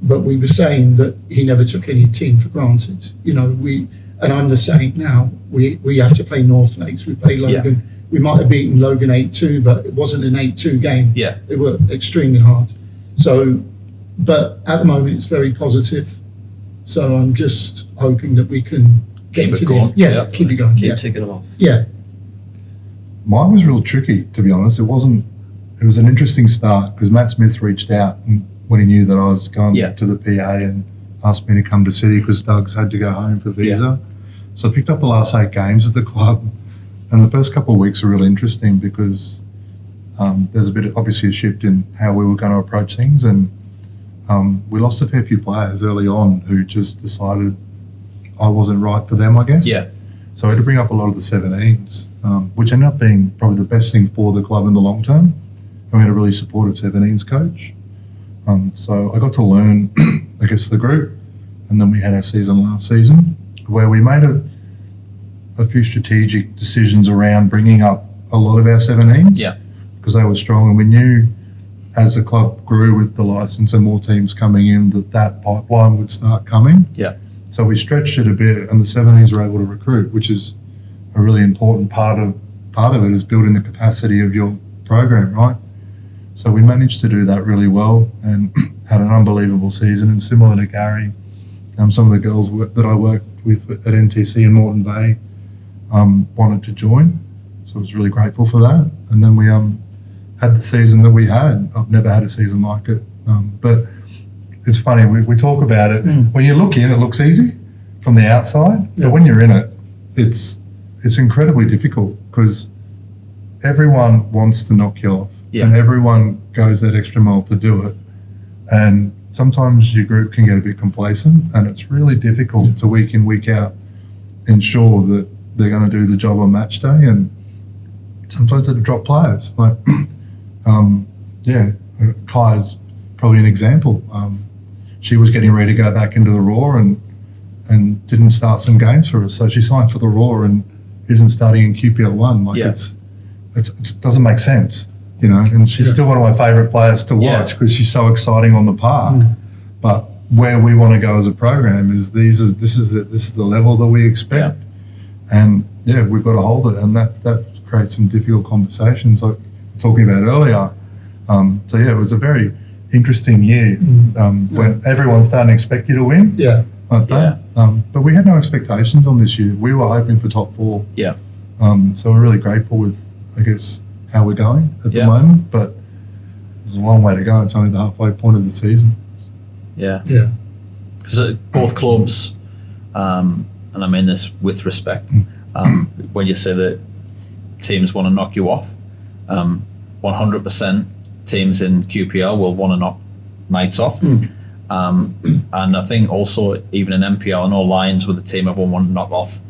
But we were saying that he never took any team for granted. And I'm the same now. We have to play North Lakes. We play Logan. Yeah. We might have beaten Logan 8-2, but it wasn't an 8-2 game. Yeah. They were extremely hard. So, but at the moment it's very positive. So I'm just hoping that we can Keep get it going. keep it going. Keep ticking them off. Yeah. Mine was real tricky, to be honest. It was an interesting start because Matt Smith reached out when he knew that I was going to the PA and asked me to come to City because Doug's had to go home for visa. So I picked up the last 8 games at the club, and the first couple of weeks were really interesting because there's obviously a shift in how we were going to approach things, and we lost a fair few players early on who just decided I wasn't right for them, I guess. Yeah. So I had to bring up a lot of the 17s, which ended up being probably the best thing for the club in the long term. And we had a really supportive 17s coach. So I got to learn, I guess, the group. And then we had our season last season where we made a few strategic decisions around bringing up a lot of our 17s. Yeah. Because they were strong, and we knew as the club grew with the licence and more teams coming in that pipeline would start coming. Yeah. So we stretched it a bit, and the 17s were able to recruit, which is a really important part of it is building the capacity of your program, right? So we managed to do that really well and had an unbelievable season. And similar to Gary, some of the girls that I worked with at NTC in Moreton Bay wanted to join. So I was really grateful for that. And then we had the season that we had. I've never had a season like it. But it's funny, we talk about it. When you look in, it looks easy from the outside. But when you're in it, it's incredibly difficult because everyone wants to knock you off. And everyone goes that extra mile to do it. And sometimes your group can get a bit complacent, and it's really difficult to week in, week out ensure that they're going to do the job on match day. And sometimes they drop players. Like, Kai's probably an example. She was getting ready to go back into the Raw and didn't start some games for us. So she signed for the Raw and isn't starting in QPL1. Like it doesn't make sense. And she's still one of my favourite players to watch because she's so exciting on the park. But where we want to go as a program is this is the level that we expect, and we've got to hold it, and that creates some difficult conversations like talking about earlier. It was a very interesting year when everyone's starting to expect you to win. But we had no expectations on this year. We were hoping for top 4. So we're really grateful with, I guess, how we're going at the moment, but there's a long way to go. It's only the halfway point of the season. Because both clubs, and I mean this with respect, when you say that teams want to knock you off, 100% teams in QPR will want to knock mates off. And I think also even in NPL, I know Lions with the team everyone want to knock off,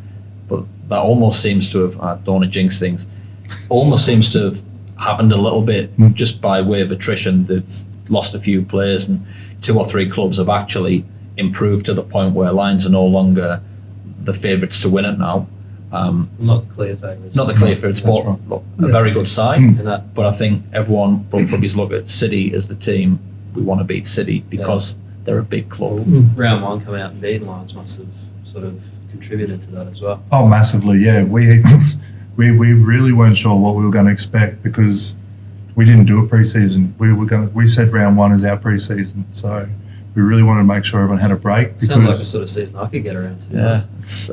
but that almost seems to have, I don't want to jinx things, almost seems to have happened a little bit just by way of attrition. They've lost a few players, and 2 or 3 clubs have actually improved to the point where Lions are no longer the favourites to win it now. Not the clear favourites. Not the clear favourites, but right. A very good side. But I think everyone will probably look at City as the team. We want to beat City because they're a big club. Round 1 coming out and beating Lions must have sort of contributed to that as well. Oh, massively, yeah. we really weren't sure what we were going to expect because we didn't do a pre-season. We said round 1 is our pre-season, so we really wanted to make sure everyone had a break. Because, Sounds like the sort of season I could get around to.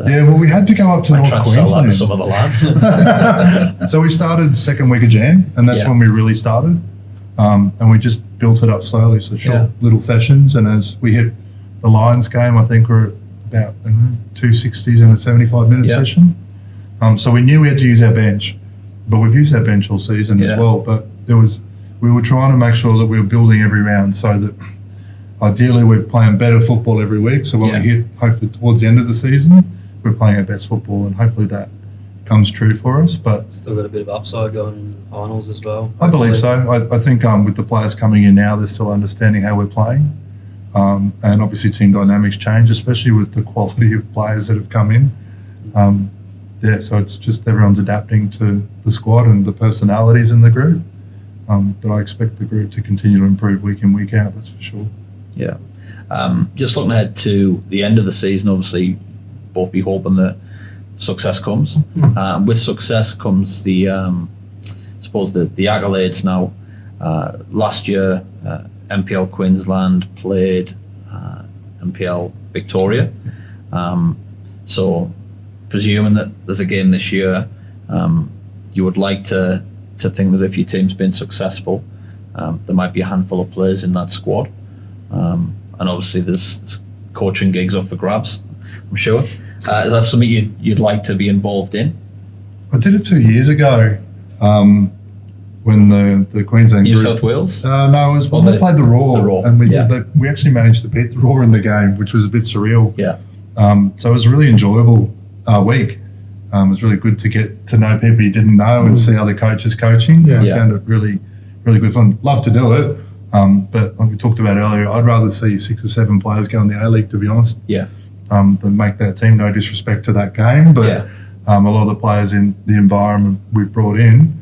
Yeah, well, we had to go up to North Queensland. Some of the lads. So we started second week of Jan, and that's when we really started. And we just built it up slowly, so short little sessions. And as we hit the Lions game, I think we're about 260s in a 75-minute session. So we knew we had to use our bench, but we've used our bench all season as well. But we were trying to make sure that we were building every round so that ideally we're playing better football every week. So when we hit, hopefully towards the end of the season, we're playing our best football, and hopefully that comes true for us. But still got a bit of upside going in the finals as well. I believe so. I think with the players coming in now, they're still understanding how we're playing. And obviously team dynamics change, especially with the quality of players that have come in. So it's just everyone's adapting to the squad and the personalities in the group. But I expect the group to continue to improve week in, week out, that's for sure. Yeah. Just looking ahead to the end of the season, obviously both be hoping that success comes. With success comes the, suppose the accolades now. Last year, MPL Queensland played MPL Victoria. So presuming that there's a game this year, you would like to think that if your team's been successful, there might be a handful of players in that squad. And obviously there's coaching gigs up for grabs, I'm sure. Is that something you'd like to be involved in? I did it 2 years ago when the Queensland New group, South Wales? No, it was when they played the Raw. And we actually managed to beat the Raw in the game, which was a bit surreal. Yeah. So it was a really enjoyable week. It was really good to get to know people you didn't know and see other coaches coaching. I found it really, really good fun. Love to do it. But like we talked about earlier, I'd rather see 6 or 7 players go in the A-League, to be honest, than make that team. No disrespect to that game, but a lot of the players in the environment we've brought in,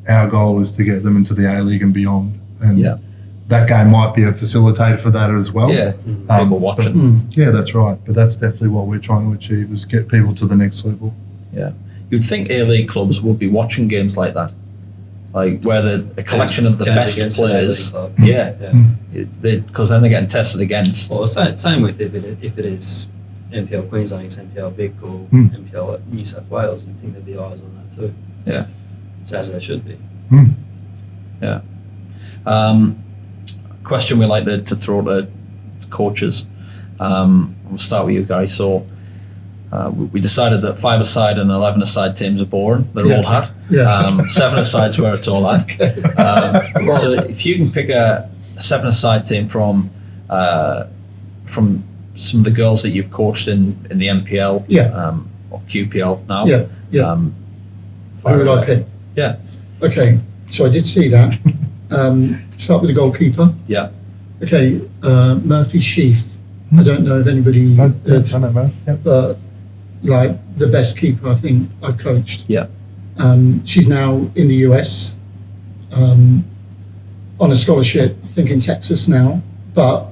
our goal is to get them into the A-League and beyond. And that game might be a facilitator for that as well. Yeah, people watching. Yeah, that's right. But that's definitely what we're trying to achieve, is get people to the next level. Yeah. You'd think A-League clubs would be watching games like that, like where a collection of the best players. Because then they're getting tested against. Well, same with if it is MPL Queensland, it's MPL Vic or MPL New South Wales. You'd think there'd be eyes on that too. Yeah. So as there should be. Yeah. Question we like to throw to coaches. We'll start with you guys. So we decided that 5-a-side and 11-a-side teams are boring. They're all hat. 7-a-side's where it's all at. So if you can pick a 7-a-side team from some of the girls that you've coached in the MPL or QPL now. Who would I pick? Yeah. Okay, so I did see that. Start with the goalkeeper. Yeah. Okay, Murphy Sheaf. I don't know if anybody, but like the best keeper I think I've coached. Yeah. She's now in the US on a scholarship, I think in Texas now, but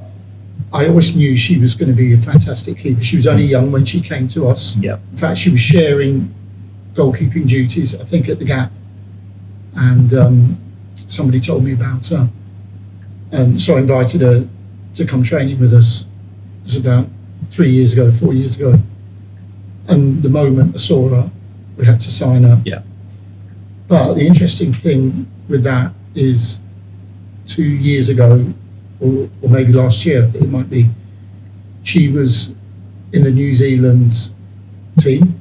I always knew she was going to be a fantastic keeper. She was only young when she came to us. Yeah. In fact, she was sharing goalkeeping duties, I think, at the Gap. And somebody told me about her. So I invited her to come training with us. It was about 4 years ago. And the moment I saw her, we had to sign her. Yeah. But the interesting thing with that is 2 years ago, or maybe last year, I think it might be, she was in the New Zealand team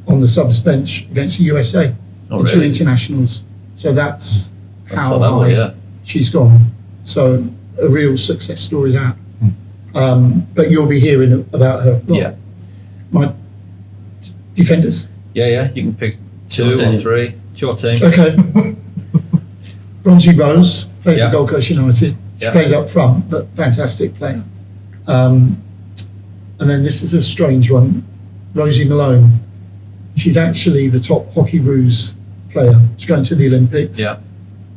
on the subs bench against the USA. Oh, the really? 2 internationals. So that's how level, high she's gone. So a real success story that. But you'll be hearing about her. Yeah. My defenders. Yeah. You can pick 2 or 3. It's your team. Okay. Bronzy Rose plays for Gold Coast United. She plays up front, but fantastic player. And then this is a strange one, Rosie Malone. She's actually the top hockey ruse player. She's going to the Olympics. Yeah.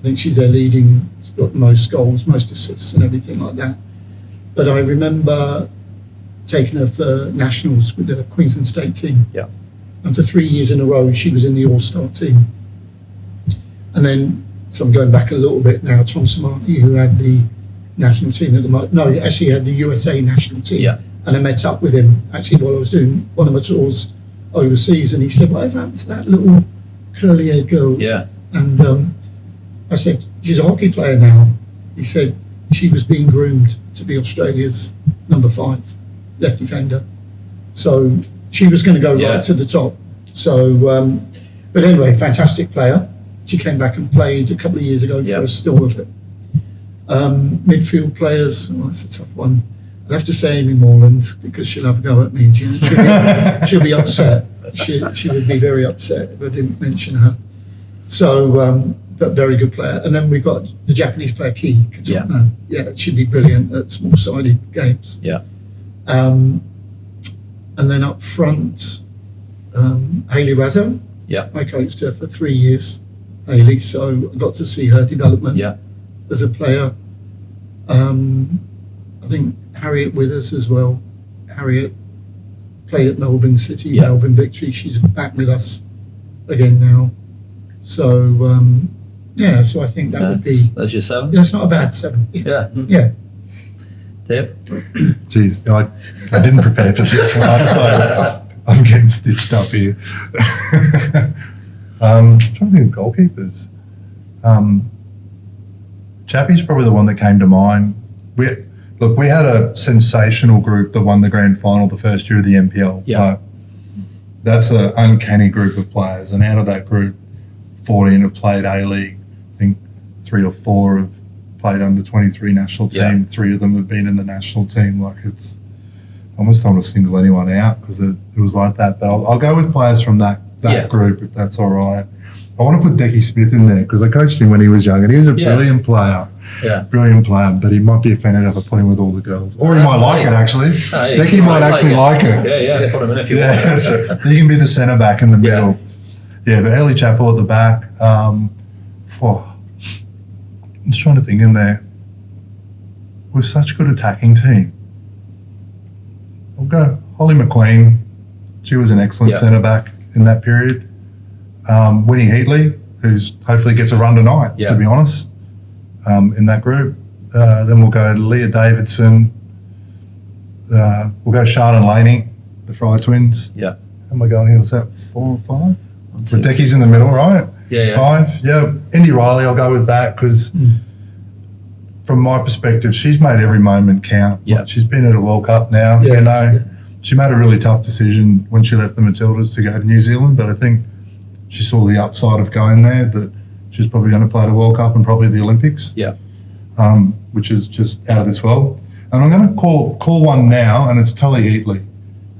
I think she's their leading, she's got the most goals, most assists and everything like that. But I remember taking her for nationals with the Queensland state team. Yeah. And for 3 years in a row, she was in the All-Star team. And then, so I'm going back a little bit now, Tom Samani, who had the national team at the moment. No, he actually had the USA national team. Yeah. And I met up with him actually while I was doing one of my tours overseas. And he said, whatever happened to that little curly-haired girl? Yeah. And I said, she's a hockey player now. He said, she was being groomed to be Australia's number 5 left defender. So she was going to go right to the top. So, but anyway, fantastic player. She came back and played a couple of years ago for us still with it. Midfield players, that's a tough one. I'd have to say Amy Morland because she'll have a go at me. She'll be upset. She would be very upset if I didn't mention her. So, but very good player. And then we've got the Japanese player Ki Katano. Yeah, she'd be brilliant at small-sided games. Yeah. And then up front, Hayley Razzo. Yeah. I coached her for 3 years, Hayley, so I got to see her development as a player. I think Harriet Withers as well. Harriet played at Melbourne City, Melbourne Victory. She's back with us again now. So, so I think that would be... That's your 7? That's not a bad 7. Yeah. Yeah. Dev? Jeez, I didn't prepare for this one, so I'm getting stitched up here. I'm trying to think of goalkeepers. Chappie's probably the one that came to mind. We had a sensational group that won the grand final the first year of the NPL. Yeah. That's an uncanny group of players, and out of that group, 14 have played A-League. I think 3 or 4 have played under 23 national team. 3 of them have been in the national team. Like, it's I almost don't want to single anyone out because it was like that. But I'll go with players from that group if that's all right. I want to put Decky Smith in there because I coached him when he was young and he was a brilliant player. Yeah. Brilliant player, but he might be offended if I put him with all the girls. Or he might like it, actually. Decky might actually like it. Yeah, put him in if you want. He can be the centre back in the middle. Yeah, but Ellie Chappell at the back. I'm just trying to think in there. We're such a good attacking team. I'll go Holly McQueen. She was an excellent centre back in that period. Winnie Heatley, who's hopefully gets a run tonight, to be honest, in that group. Then we'll go Leah Davidson. We'll go Sharden Laney, the Fry twins. Yeah. How am I going here? Was that 4 or 5? Decky's in the middle, right? Yeah. 5. Yeah. Indy Riley, I'll go with that because from my perspective, she's made every moment count. Yeah. Like, she's been at a World Cup now. She made a really tough decision when she left the Matildas to go to New Zealand, but I think she saw the upside of going there, that she's probably going to play at a World Cup and probably the Olympics. Yeah. Which is just out of this world. And I'm going to call one now, and it's Tully Heatley,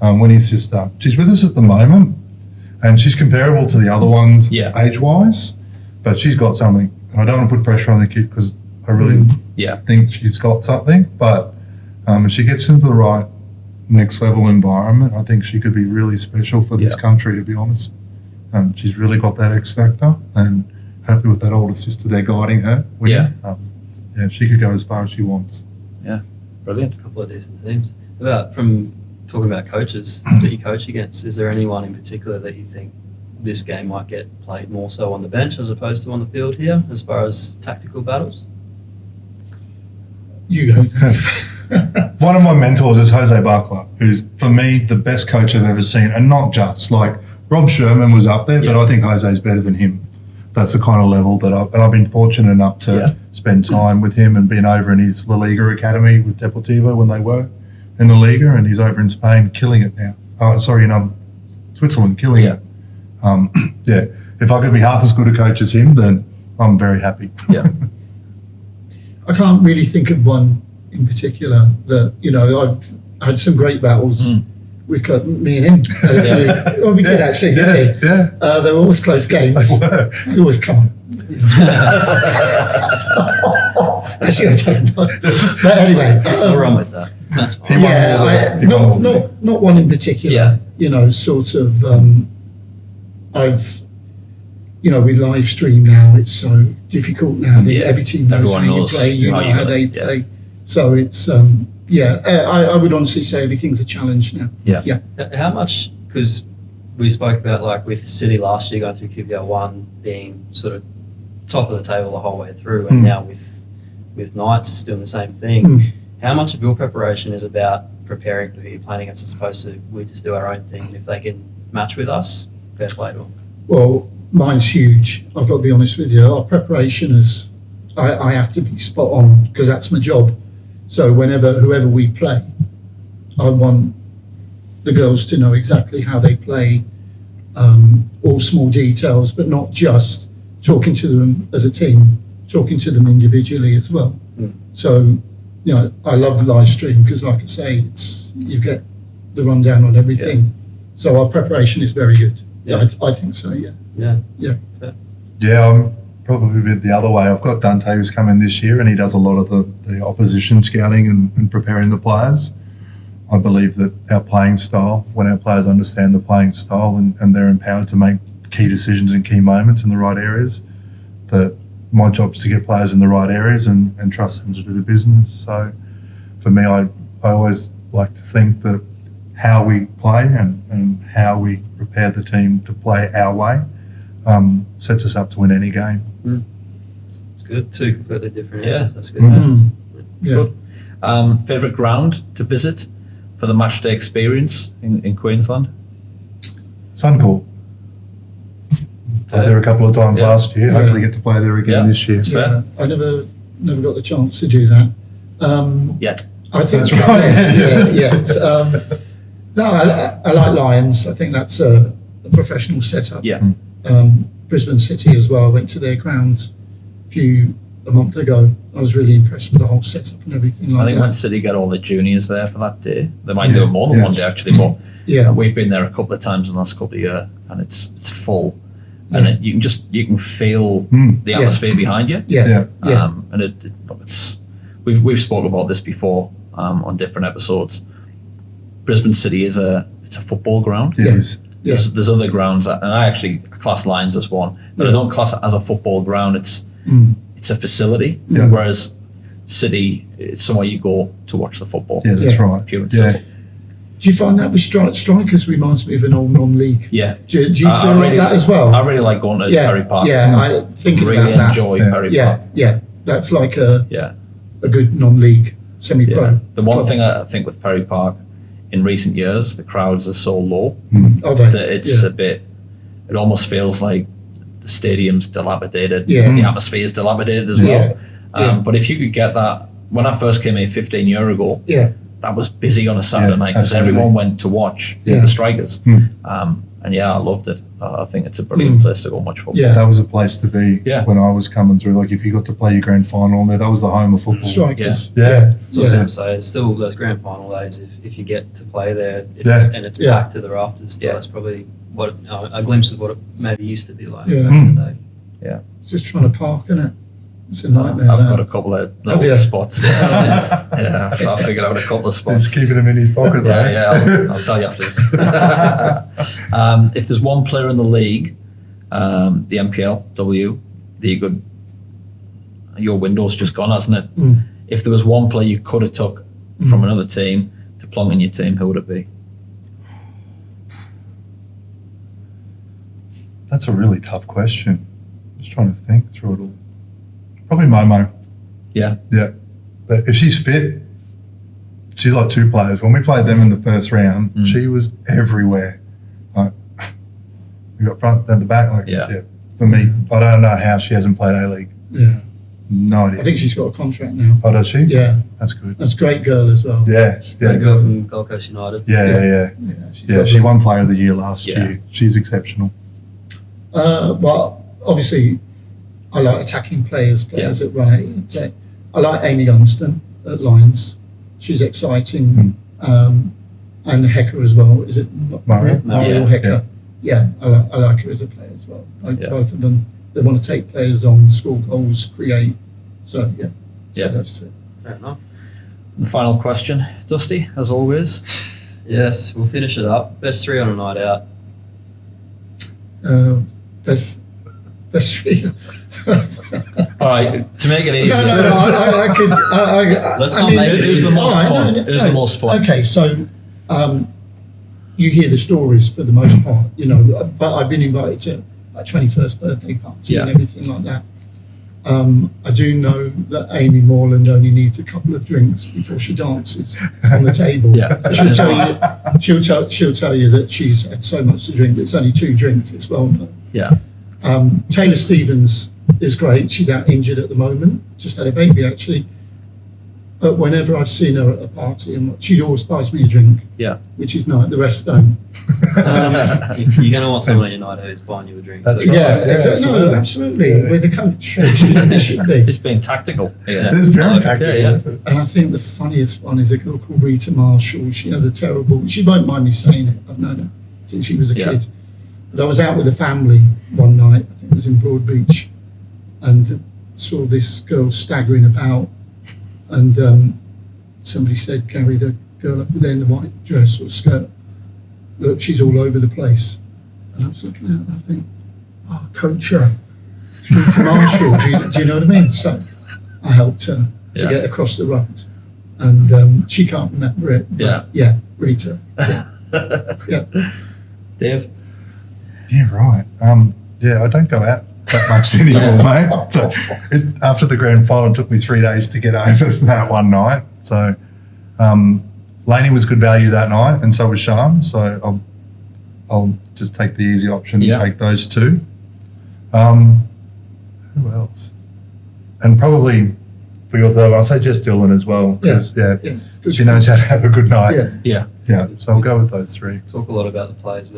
Winnie's sister. She's with us at the moment, and she's comparable to the other ones age-wise, but she's got something. And I don't want to put pressure on the kid because I really think she's got something, but if she gets into the right next level environment, I think she could be really special for this country, to be honest. She's really got that X factor, and hopefully with that older sister there guiding her. She could go as far as she wants. Yeah, brilliant. A couple of decent teams. From talking about coaches that you coach against, is there anyone in particular that you think this game might get played more so on the bench as opposed to on the field here, as far as tactical battles? You go. One of my mentors is Jose Barkla, who's, for me, the best coach I've ever seen. And not just, like, Rob Sherman was up there, but I think Jose's better than him. That's the kind of level that I've been fortunate enough to spend time with him and been over in his La Liga academy with Deportivo when they were in La Liga, and he's over in Spain killing it now. In Switzerland, killing it. If I could be half as good a coach as him, then I'm very happy. Yeah. I can't really think of one in particular that, I've had some great battles with me and him. Well, we did actually, didn't we? Yeah. They were always close games. They always come on. Actually, I don't know. But anyway. I'll run with that. That's fine. Not one in particular. Sort of, we live stream now. It's so difficult now that every team knows how you play, how they play. So it's, I would honestly say everything's a challenge now. Yeah. How much, because we spoke about like with City last year going through QPR 1 being sort of top of the table the whole way through, and now with Knights doing the same thing. How much of your preparation is about preparing for who you're playing against as opposed to we just do our own thing, and if they can match with us, fair play to them? Well, mine's huge. I've got to be honest with you. Our preparation is, I have to be spot on because that's my job. So whoever we play, I want the girls to know exactly how they play, all small details, but not just talking to them as a team, talking to them individually as well. So, you know, I love live stream because, like I say, you get the rundown on everything. So our preparation is very good. Yeah, I think so. Yeah. I'm probably a bit the other way. I've got Dante who's come in this year, and he does a lot of the opposition scouting and preparing the players. I believe that our playing style, when our players understand the playing style and they're empowered to make key decisions in key moments in the right areas, that my job is to get players in the right areas and trust them to do the business. So for me, I always like to think that how we play and how we prepare the team to play our way sets us up to win any game. It's good. Two completely different answers. That's good. Good. Favourite ground to visit for the match day experience in Queensland? Suncorp. Played there a couple of times last year. Hopefully get to play there again this year. Fair. I never got the chance to do that. Yet. I think That's right. No, I like Lions. I think that's a professional setup. Yeah. Brisbane City as well. I went to their ground a month ago. I was really impressed with the whole setup and everything like that. I think when City get all the juniors there for that day, they might do it more than one day actually. But we've been there a couple of times in the last couple of years, and it's full. And you can feel the atmosphere behind you. And we've spoken about this before on different episodes. Brisbane City it's a football ground. It is. There's other grounds, and I actually class Lions as one, but I don't class it as a football ground. It's a facility, whereas City, it's somewhere you go to watch the football. Yeah, that's right. Pure and simple. Do you find that with Strikers reminds me of an old non-league? Yeah. Do you feel like that as well? I really like going to Perry Park. Yeah, I think really about enjoy that. Perry Park. Yeah, that's like a Yeah. good non-league semi-pro. Yeah. The one thing I think with Perry Park in recent years, the crowds are so low that it's a bit. It almost feels like the stadium's dilapidated. Yeah. The atmosphere is dilapidated as well. But if you could get that, when I first came here 15 years ago, that was busy on a Saturday night because everyone went to watch the Strikers. And I loved it. I think it's a brilliant place to go and watch football. That was a place to be when I was coming through. Like if you got to play your grand final there, that was the home of football. Strikers. So I was going to say, it's still those grand final days. If you get to play there, and it's packed to the rafters, that's probably what a glimpse of what it maybe used to be like back in the day. It's just trying to park, isn't it? It's a nightmare. I've got a couple of little spots. I figured out a couple of spots. He's keeping them in his pocket though. I'll tell you after this. If there's one player in the league, the MPLW, your window's just gone, hasn't it? If there was one player you could have took from another team to plonk in your team, who would it be? That's a really tough question. Just trying to think through it all. Probably Momo. Yeah. But if she's fit, she's like two players. When we played them in the first round, she was everywhere. Like, you got front and the back. For me, I don't know how she hasn't played A-League. No idea. I think she's got a contract now. Oh, does she? Yeah. That's good. That's a great girl as well. It's a girl from Gold Coast United. She won Player of the Year last year. She's exceptional. Well, obviously, I like attacking players that run it. I like Amy Dunstan at Lions. She's exciting. And Hecker as well. Is it Mario Hecker? Yeah, I like her as a player as well. Both of them, they want to take players on, score goals, create. So, those two. Fair enough. The final question, Dusty, as always. Yes, we'll finish it up. Best three on a night out. Best three. All right, to make it easy. I could. Let's not make it. Who's the most fun? Who's the most fun? Okay, so you hear the stories for the most part, you know. But I've been invited to like 21st birthday party and everything like that. I do know that Amy Morland only needs a couple of drinks before she dances on the table. So she'll tell you that she's had so much to drink. It's only 2 drinks. It's well known. Taylor Stevens is great. She's out injured at the moment. Just had a baby actually. But whenever I've seen her at a party, she always buys me a drink. Which is nice. The rest don't. You're going to want someone at your night who's buying you a drink. That's right. Exactly. No, absolutely. With a coach, she should be. Just being tactical. It is very tactical. And I think the funniest one is a girl called Rita Marshall. She has a terrible. She won't mind me saying it. I've known her since she was a kid. But I was out with a family one night. I think it was in Broadbeach, and saw this girl staggering about. And somebody said, Gary, the girl up there in the white dress or skirt, look, she's all over the place. And I was looking at her and I think, oh, coach her. She's Marshall, do you know what I mean? So I helped her to get across the road. And she can't remember it. Yeah, Rita. Yeah. Dave? Yeah, right. I don't go out that much anymore, mate. So after the grand final, it took me 3 days to get over that one night. So Lainey was good value that night, and so was Sean. So I'll just take the easy option and take those 2. Who else? And probably for your third, I'll say Jess Dillon as well, because she knows how to have a good night. Yeah. So I'll go with those 3. Talk a lot about the players.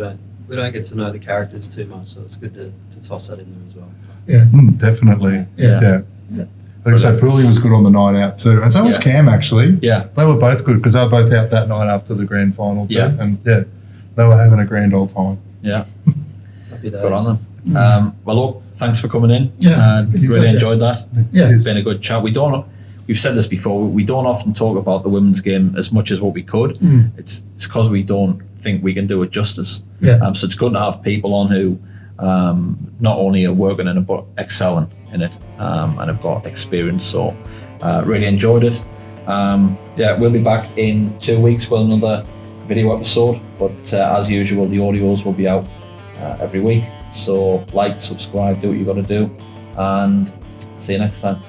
We don't get to know the characters too much, so it's good to toss that in there as well. Definitely. Like I say, Pooley was good on the night out too, and so was Cam actually. They were both good because they were both out that night after the grand final too, and they were having a grand old time. Good on them. Well, look, thanks for coming in. Really enjoyed that. It's been a good chat. We've said this before, we don't often talk about the women's game as much as what we could. It's because we don't think we can do it justice. So it's good to have people on who not only are working in it but excelling in it and have got experience. So really enjoyed it. We'll be back in 2 weeks with another video episode, but as usual the audios will be out every week. So like, subscribe, do what you got to do, and see you next time.